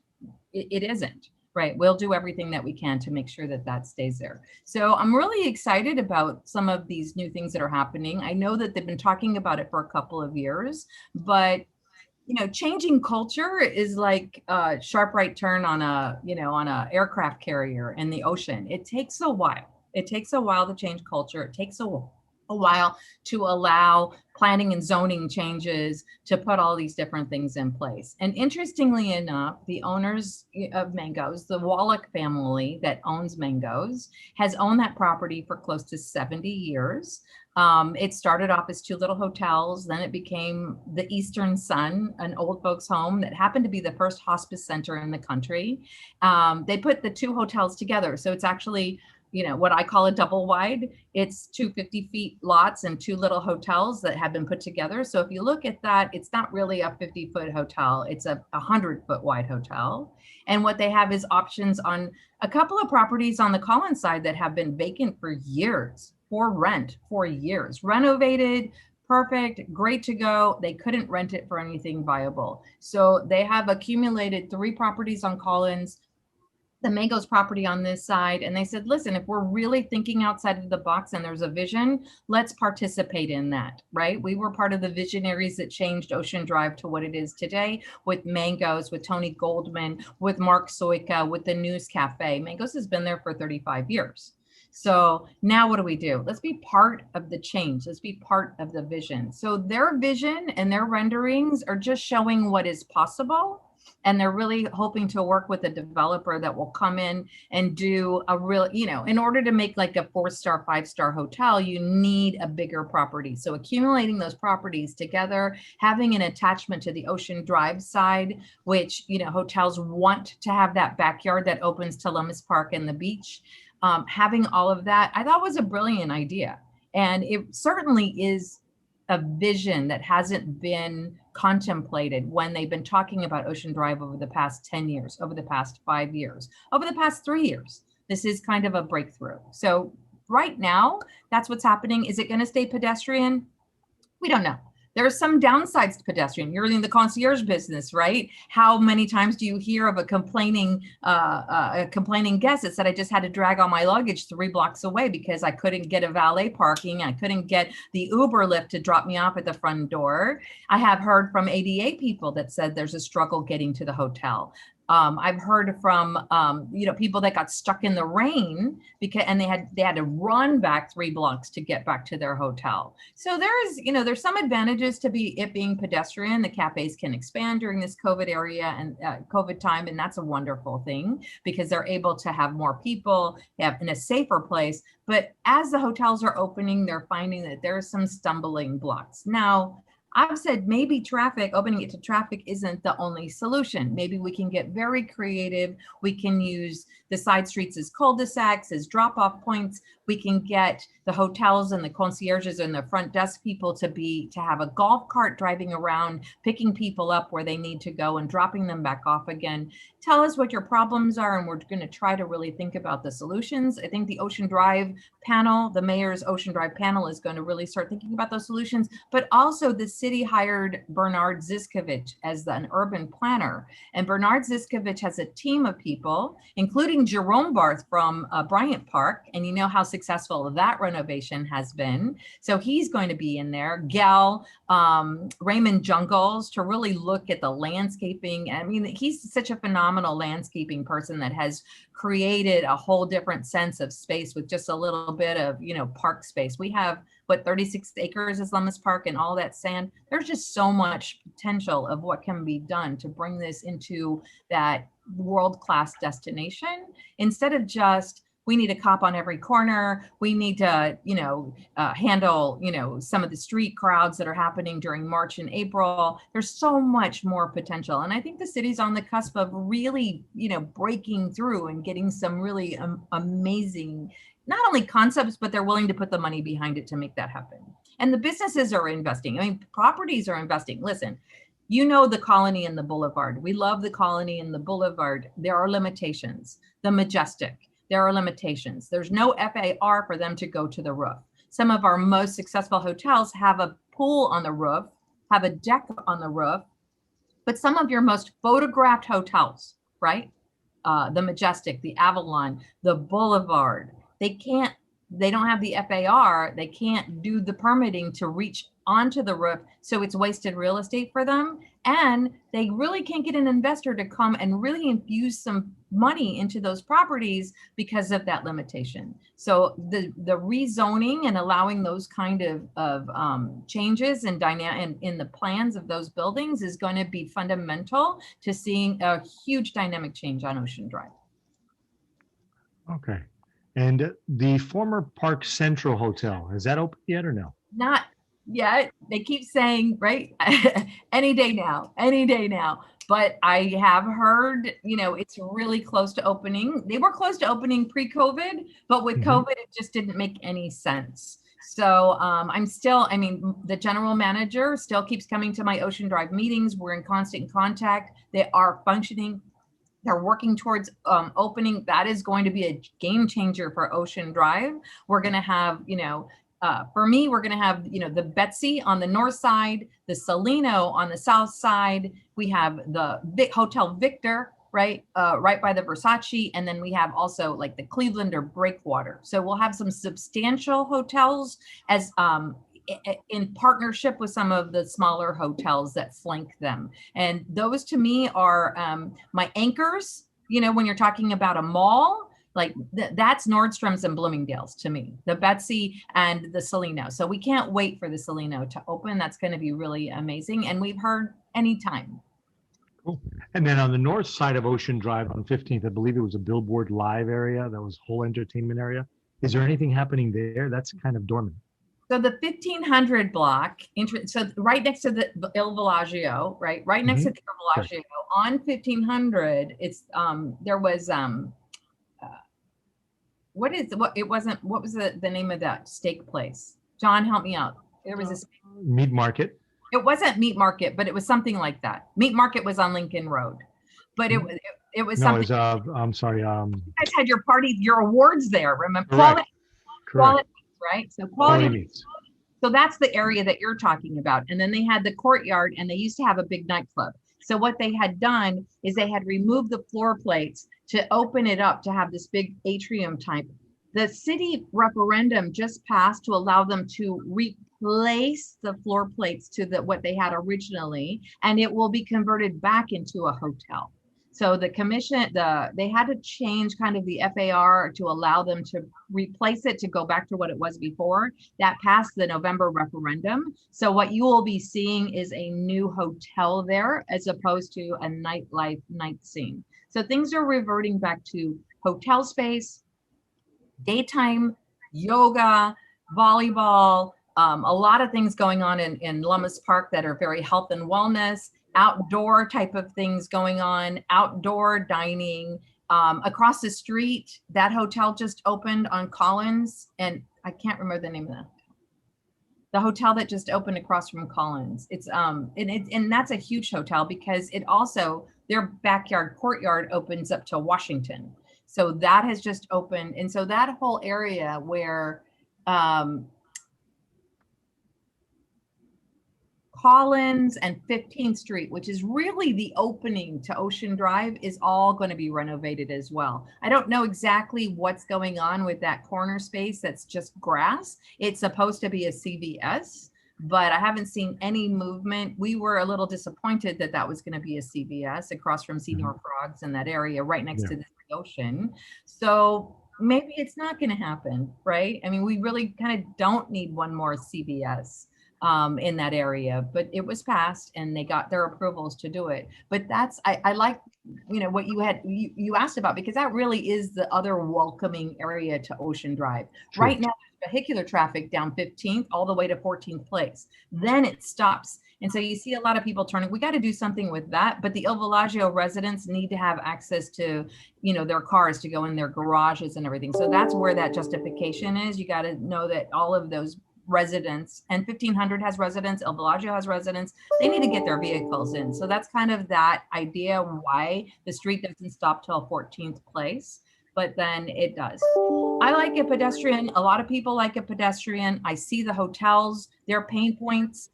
Speaker 3: It isn't. Right. We'll do everything that we can to make sure that that stays there. So I'm really excited about some of these new things that are happening. I know that they've been talking about it for a couple of years, but you know, changing culture is like a sharp right turn on a, you know, on a aircraft carrier in the ocean. It takes a while. It takes a while to change culture. It takes a while to allow planning and zoning changes, to put all these different things in place. And interestingly enough, the owners of Mangoes, the Wallach family that owns Mangoes, has owned that property for close to 70 years. It started off as 2 little hotels, then it became the Eastern Sun, an old folks home that happened to be the first hospice center in the country. They put the 2 hotels together. So it's actually, you know, what I call a double wide. It's 2 50-foot lots and 2 little hotels that have been put together. So if you look at that, it's not really a 50-foot hotel. It's a 100-foot wide hotel. And what they have is options on a couple of properties on the Collins side that have been vacant for years, for rent for years, renovated, perfect, great to go. They couldn't rent it for anything viable. So they have accumulated 3 properties on Collins, the Mangoes property on this side. And they said, listen, if we're really thinking outside of the box and there's a vision, let's participate in that, right? We were part of the visionaries that changed Ocean Drive to what it is today with Mangoes, with Tony Goldman, with Mark Soika, with the News Cafe. Mangoes has been there for 35 years. So now what do? Let's be part of the change. Let's be part of the vision. So their vision and their renderings are just showing what is possible. And they're really hoping to work with a developer that will come in and do a real, you know, in order to make like a 4-star, 5-star hotel, you need a bigger property. So accumulating those properties together, having an attachment to the Ocean Drive side, which, you know, hotels want to have that backyard that opens to Lummis Park and the beach. Having all of that, I thought was a brilliant idea. And it certainly is a vision that hasn't been contemplated when they've been talking about Ocean Drive over the past 10 years, over the past 5 years, over the past 3 years. This is kind of a breakthrough. So right now, that's what's happening. Is it going to stay pedestrian? We don't know. There are some downsides to pedestrian. You're in the concierge business, right? How many times do you hear of a complaining guest that said, I just had to drag all my luggage 3 blocks away because I couldn't get a valet parking. I couldn't get the Uber Lyft to drop me off at the front door. I have heard from ADA people that said there's a struggle getting to the hotel. I've heard from people that got stuck in the rain and they had to run back 3 blocks to get back to their hotel. So there's some advantages to it being pedestrian. The cafes can expand during this COVID area and COVID time, and that's a wonderful thing because they're able to have more people in a safer place. But as the hotels are opening, they're finding that there's some stumbling blocks. Now, I've said maybe opening it to traffic isn't the only solution. Maybe we can get very creative. We can use the side streets as cul-de-sacs, as drop-off points. We can get the hotels and the concierges and the front desk people to have a golf cart driving around, picking people up where they need to go and dropping them back off again. Tell us what your problems are, and we're going to try to really think about the solutions. I think the Ocean Drive panel, the mayor's Ocean Drive panel, is going to really start thinking about those solutions, but also the city hired Bernard Ziskovich as an urban planner. And Bernard Ziskovich has a team of people, including Jerome Barth from Bryant Park. And you know how successful that renovation has been. So he's going to be in there. Raymond Jungles to really look at the landscaping. I mean, he's such a phenomenal landscaping person that has created a whole different sense of space with just a little bit of, park space. We have 36 acres is Lummis Park and all that sand. There's just so much potential of what can be done to bring this into that world-class destination instead of just, we need a cop on every corner. We need to, handle, some of the street crowds that are happening during March and April. There's so much more potential. And I think the city's on the cusp of really, breaking through and getting some really amazing, not only concepts, but they're willing to put the money behind it to make that happen. And the businesses are investing. I mean, properties are investing. Listen, the Colony and the Boulevard. We love the Colony and the Boulevard. There are limitations. The Majestic. There are limitations. There's no FAR for them to go to the roof. Some of our most successful hotels have a pool on the roof, have a deck on the roof, but some of your most photographed hotels, right? The Majestic, the Avalon, the Boulevard, they don't have the FAR. They can't do the permitting to reach onto the roof. So it's wasted real estate for them. And they really can't get an investor to come and really infuse some money into those properties because of that limitation. So the rezoning and allowing those kind of changes and in the plans of those buildings is going to be fundamental to seeing a huge dynamic change on Ocean Drive.
Speaker 1: Okay. And the former Park Central Hotel, is that open yet or no?
Speaker 3: Not yet. They keep saying, right, any day now. But I have heard, it's really close to opening. They were close to opening pre-COVID, but with COVID, it just didn't make any sense. So the general manager still keeps coming to my Ocean Drive meetings. We're in constant contact. They are functioning. They're working towards opening. That is going to be a game changer for Ocean Drive. We're going to have, for me, we're going to have, the Betsy on the north side, the Salino on the south side. We have the Hotel Victor, right by the Versace. And then we have also like the Cleveland or Breakwater. So we'll have some substantial hotels as in partnership with some of the smaller hotels that flank them. And those to me are my anchors, when you're talking about a mall, like that's Nordstrom's and Bloomingdale's to me, the Betsy and the Salino. So we can't wait for the Salino to open. That's going to be really amazing. And we've heard anytime.
Speaker 1: Cool. And then on the north side of Ocean Drive on 15th, I believe it was a Billboard Live area. That was whole entertainment area. Is there anything happening there? That's kind of dormant.
Speaker 3: So the 1500 block, so right next to the Il Villaggio, right next to the Il Villaggio, on 1500, it's there was what was the name of that steak place? John, help me out. There was a
Speaker 1: Meat Market.
Speaker 3: It wasn't Meat Market, but it was something like that. Meat Market was on Lincoln Road, but it was something.
Speaker 1: No, it was I'm sorry.
Speaker 3: You guys had your party, your awards there. Remember?
Speaker 1: Correct.
Speaker 3: Quality, right? So quality. So that's the area that you're talking about. And then they had the courtyard, and they used to have a big nightclub. So what they had done is they had removed the floor plates to open it up to have this big atrium type. The city referendum just passed to allow them to replace the floor plates to what they had originally, and it will be converted back into a hotel. So the commission, they had to change kind of the FAR to allow them to replace it to go back to what it was before. That passed the November referendum. So what you will be seeing is a new hotel there as opposed to a nightlife night scene. So things are reverting back to hotel space, daytime yoga, volleyball, a lot of things going on in Lummis Park that are very health and wellness, outdoor type of things going on, outdoor dining. Across the street, that hotel just opened on Collins, and I can't remember the name of the hotel that just opened across from Collins. It's and that's a huge hotel because it also, their backyard courtyard opens up to Washington. So that has just opened. And so that whole area where Collins and 15th Street, which is really the opening to Ocean Drive, is all going to be renovated as well. I don't know exactly what's going on with that corner space that's just grass. It's supposed to be a CVS, but I haven't seen any movement. We were a little disappointed that that was going to be a CVS across from Senior Frogs in that area right next to the ocean. So maybe it's not going to happen, right? I mean, we really kind of don't need one more CVS in that area, but it was passed and they got their approvals to do it. But that's, I like, you know, what you asked about, because that really is the other welcoming area to Ocean Drive. True. Right now, there's vehicular traffic down 15th all the way to 14th Place. Then it stops. And so you see a lot of people turning. We got to do something with that. But the Il Villaggio residents need to have access to, you know, their cars to go in their garages and everything. So that's where that justification is. You got to know that all of those residents, and 1500 has residents, Il Villaggio has residents, they need to get their vehicles in. So that's kind of that idea why the street doesn't stop till 14th Place, but then it does. I like a pedestrian. A lot of people like a pedestrian. I see the hotels, their pain points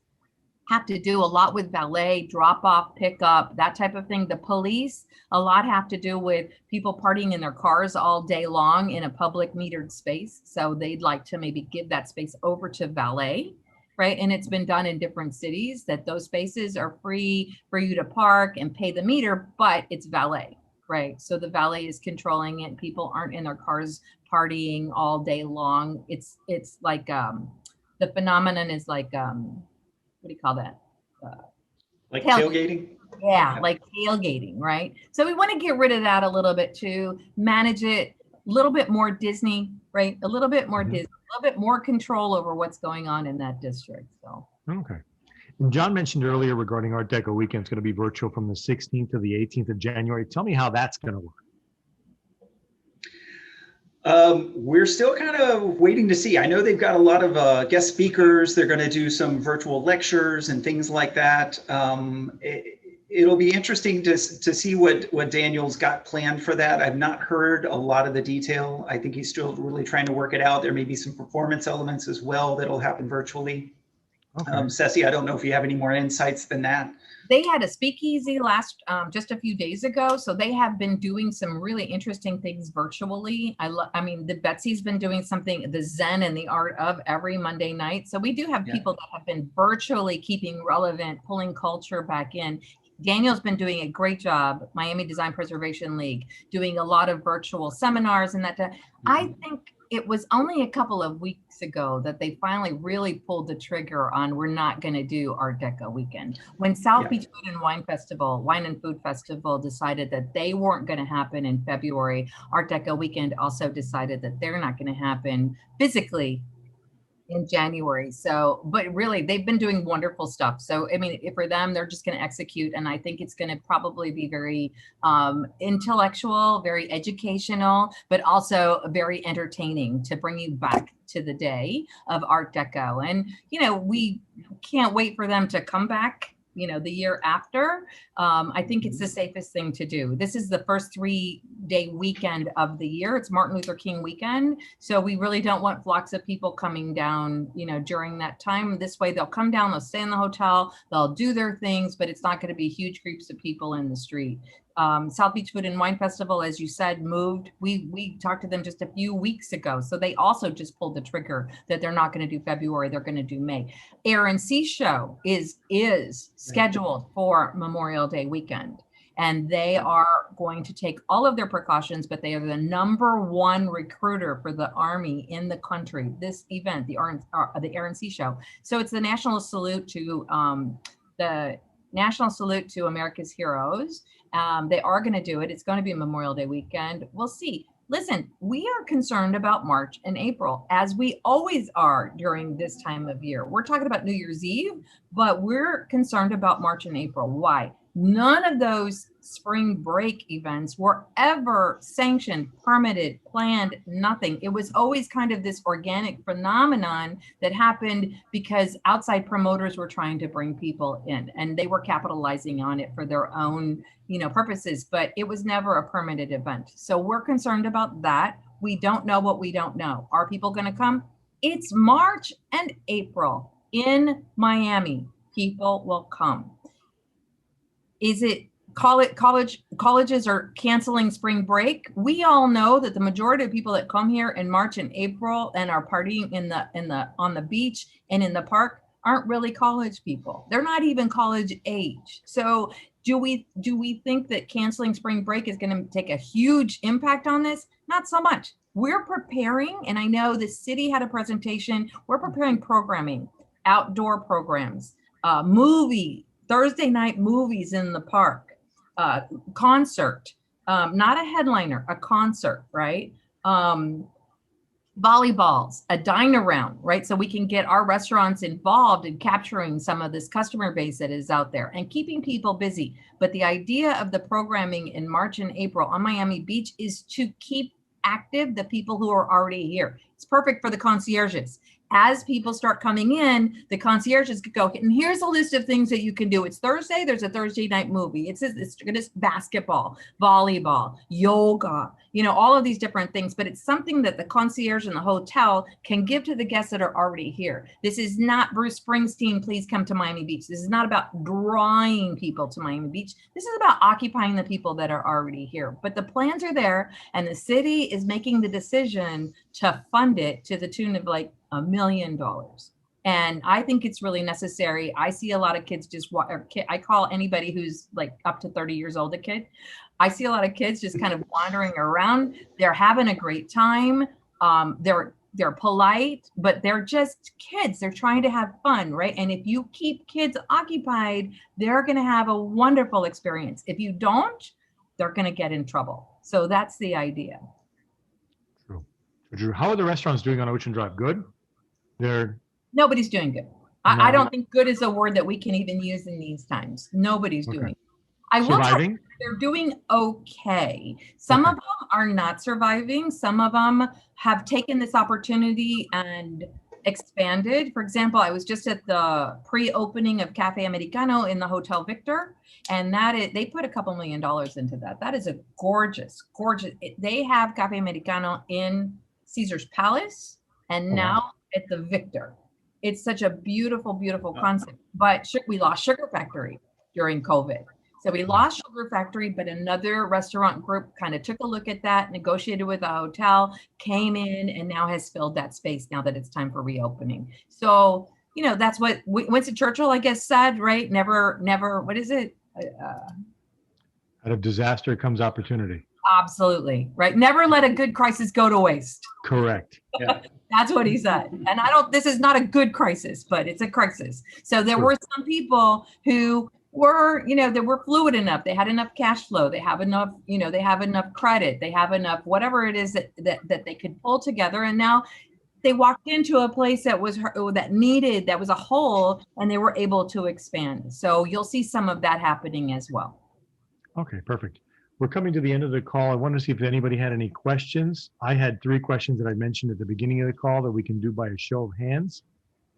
Speaker 3: have to do a lot with valet, drop off, pick up, that type of thing. The police, a lot have to do with people partying in their cars all day long in a public metered space. So they'd like to maybe give that space over to valet, right? And it's been done in different cities that those spaces are free for you to park and pay the meter, but it's valet, right? So the valet is controlling it. People aren't in their cars partying all day long. It's like, the phenomenon is like, what do you call that?
Speaker 2: Like tailgating?
Speaker 3: Yeah, like tailgating, right? So we want to get rid of that a little bit too, manage it a little bit more Disney, right? A little bit more Disney, a little bit more control over what's going on in that district. So
Speaker 1: okay. And John mentioned earlier regarding Art Deco weekend, it's going to be virtual from the 16th to the 18th of January. Tell me how that's going to work.
Speaker 2: We're still kind of waiting to see. I know they've got a lot of guest speakers. They're going to do some virtual lectures and things like that. It'll be interesting to see what Daniel's got planned for that. I've not heard a lot of the detail. I think he's still really trying to work it out. There may be some performance elements as well that'll happen virtually. Okay. Ceci, I don't know if you have any more insights than that.
Speaker 3: They had a speakeasy just a few days ago. So they have been doing some really interesting things virtually. I mean, the Betsy's been doing something, the Zen and the Art of, every Monday night. So we do have people that have been virtually keeping relevant, pulling culture back in. Daniel's been doing a great job, Miami Design Preservation League, doing a lot of virtual seminars and that. I think it was only a couple of weeks ago that they finally really pulled the trigger on, we're not going to do Art Deco weekend. When South Beach Food and Wine and Food Festival decided that they weren't going to happen in February, Art Deco weekend also decided that they're not going to happen physically in January. So, but really they've been doing wonderful stuff. So, I mean, for them, they're just going to execute. And I think it's going to probably be very intellectual, very educational, but also very entertaining to bring you back to the day of Art Deco. And, you know, we can't wait for them to come back the year after, I think it's the safest thing to do. This is the first 3-day weekend of the year. It's Martin Luther King weekend. So we really don't want flocks of people coming down, during that time. This way they'll come down, they'll stay in the hotel, they'll do their things, but it's not going to be huge groups of people in the street. South Beach Food and Wine Festival, as you said, moved. We talked to them just a few weeks ago. So they also just pulled the trigger that they're not going to do February, they're going to do May. Air and Sea Show is scheduled for Memorial Day weekend. And they are going to take all of their precautions, but they are the #1 recruiter for the Army in the country. This event, the Air and Sea Show. So it's the national salute to America's heroes. They are going to do it. It's going to be Memorial Day weekend. We'll see. Listen, we are concerned about March and April, as we always are during this time of year. We're talking about New Year's Eve, but we're concerned about March and April. Why? None of those spring break events were ever sanctioned, permitted, planned, nothing. It was always kind of this organic phenomenon that happened because outside promoters were trying to bring people in, and they were capitalizing on it for their own, purposes, but it was never a permitted event. So we're concerned about that. We don't know what we don't know. Are people going to come? It's March and April in Miami. People will come. Is it colleges are canceling spring break? We all know that the majority of people that come here in March and April and are partying on the beach and in the park aren't really college people. They're not even college age. So do we think that canceling spring break is going to take a huge impact on this? Not so much. We're preparing, and I know the city had a presentation. We're preparing programming, outdoor programs, Thursday night movies in the park, concert, not a headliner, a concert, right? Volleyballs, a dine around, right? So we can get our restaurants involved in capturing some of this customer base that is out there and keeping people busy. But the idea of the programming in March and April on Miami Beach is to keep active the people who are already here. It's perfect for the concierges. As people start coming in, the concierges could go, and here's a list of things that you can do. It's Thursday, there's a Thursday night movie. It's basketball, volleyball, yoga, all of these different things. But it's something that the concierge in the hotel can give to the guests that are already here. This is not Bruce Springsteen, please come to Miami Beach. This is not about drawing people to Miami Beach. This is about occupying the people that are already here. But the plans are there, and the city is making the decision to fund it to the tune of like $1 million. And I think it's really necessary. I see a lot of kids I call anybody who's like up to 30 years old a kid. I see a lot of kids just kind of wandering around. They're having a great time. They're polite, but they're just kids. They're trying to have fun, right? And if you keep kids occupied, they're going to have a wonderful experience. If you don't, they're going to get in trouble. So that's the idea.
Speaker 1: True. Drew, how are the restaurants doing on Ocean Drive? Good?
Speaker 3: Nobody's doing good. I don't think good is a word that we can even use in these times. Nobody's doing. I will tell you, they're doing okay. Some of them are not surviving. Some of them have taken this opportunity and expanded. For example, I was just at the pre-opening of Cafe Americano in the Hotel Victor, and they put a couple $1 million into that. That is a gorgeous. They have Cafe Americano in Caesar's Palace and now at the Victor. It's such a beautiful, beautiful concept. But we lost Sugar Factory during COVID. So we lost Sugar Factory, but another restaurant group kind of took a look at that, negotiated with a hotel, came in, and now has filled that space now that it's time for reopening. So, that's what Winston Churchill, I guess, said, right? Never, what is it?
Speaker 1: Out of disaster comes opportunity.
Speaker 3: Absolutely, right? Never let a good crisis go to waste.
Speaker 1: Correct.
Speaker 2: Yeah.
Speaker 3: That's what he said. And this is not a good crisis, but it's a crisis. So there were some people who were, they were fluid enough. They had enough cash flow. They have enough, they have enough credit. They have enough, whatever it is that they could pull together. And now they walked into a place that was a hole, and they were able to expand. So you'll see some of that happening as well.
Speaker 1: Okay, perfect. We're coming to the end of the call. I wanted to see if anybody had any questions. I had 3 questions that I mentioned at the beginning of the call that we can do by a show of hands.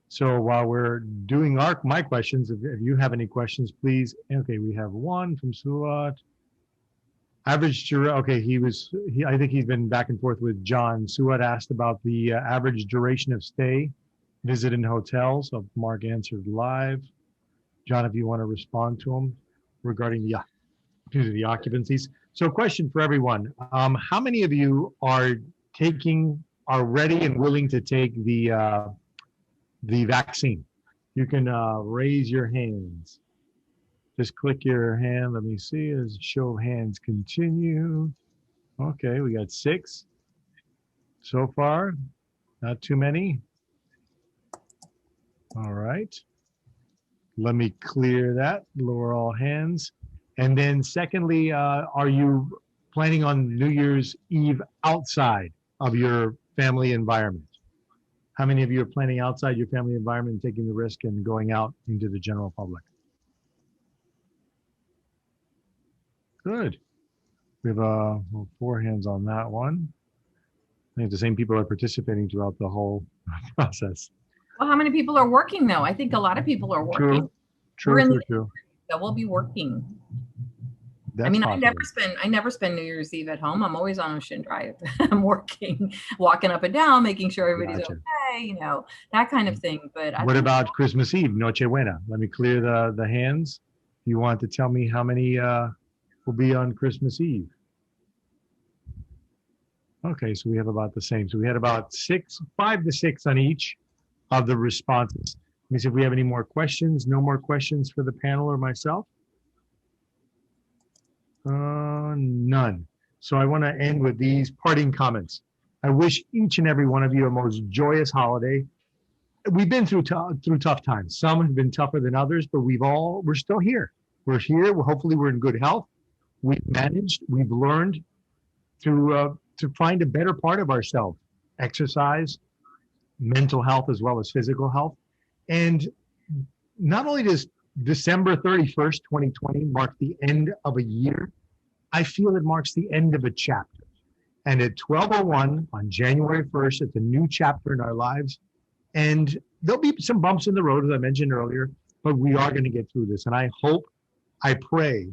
Speaker 1: So while we're doing my questions, if you have any questions, please. Okay, we have one from Suat. Average okay, I think he's been back and forth with John. Suat asked about the average duration of stay, visit in hotels. So Mark answered live. John, if you want to respond to him regarding the occupancies. So question for everyone. How many of you are ready and willing to take the vaccine? You can raise your hands. Just click your hand. Let me see. As show of hands continue. Okay, we got 6 so far. Not too many. All right. Let me clear that. Lower all hands. And then secondly, are you planning on New Year's Eve outside of your family environment? How many of you are planning outside your family environment and taking the risk and going out into the general public? Good. We have 4 hands on that one. I think the same people are participating throughout the whole process.
Speaker 3: Well, how many people are working though? I think a lot of people are working.
Speaker 1: True.
Speaker 3: So we'll be working.
Speaker 1: That's
Speaker 3: I mean,
Speaker 1: possible.
Speaker 3: I never spend New Year's Eve at home. I'm always on Ocean Drive. I'm working, walking up and down, making sure everybody's okay, that kind of thing. But
Speaker 1: what about Christmas Eve, Noche Buena? Let me clear the hands. You want to tell me how many will be on Christmas Eve? Okay, so we have about the same. So we had about 5 to 6 on each of the responses. Let me see if we have any more questions. No more questions for the panel or myself? None. So I want to end with these parting comments. I wish each and every one of you a most joyous holiday. We've been through tough times. Some have been tougher than others, but we're still here. We're here. Hopefully we're in good health. We've managed. We've learned to find a better part of ourselves. Exercise, mental health, as well as physical health. And not only does December 31st, 2020 mark the end of a year, I feel it marks the end of a chapter. And at 12:01 on January 1st, it's a new chapter in our lives. And there'll be some bumps in the road, as I mentioned earlier, but we are going to get through this. And I pray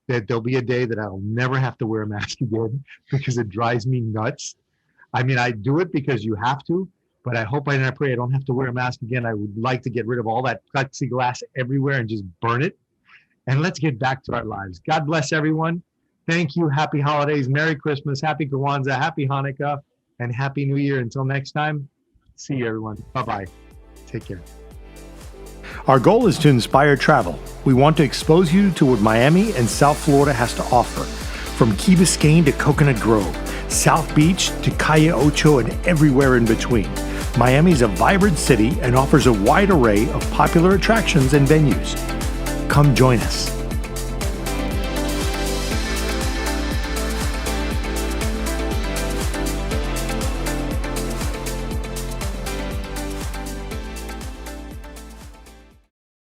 Speaker 1: that there'll be a day that I'll never have to wear a mask again because it drives me nuts. I mean, I do it because you have to, but I hope and I pray I don't have to wear a mask again. I would like to get rid of all that plexiglass everywhere and just burn it. And let's get back to our lives. God bless everyone. Thank you. Happy holidays. Merry Christmas. Happy Kwanzaa. Happy Hanukkah. And Happy New Year. Until next time, see you, everyone. Bye-bye. Take care.
Speaker 4: Our goal is to inspire travel. We want to expose you to what Miami and South Florida has to offer. From Key Biscayne to Coconut Grove, South Beach to Calle Ocho, and everywhere in between. Miami is a vibrant city and offers a wide array of popular attractions and venues. Come join us.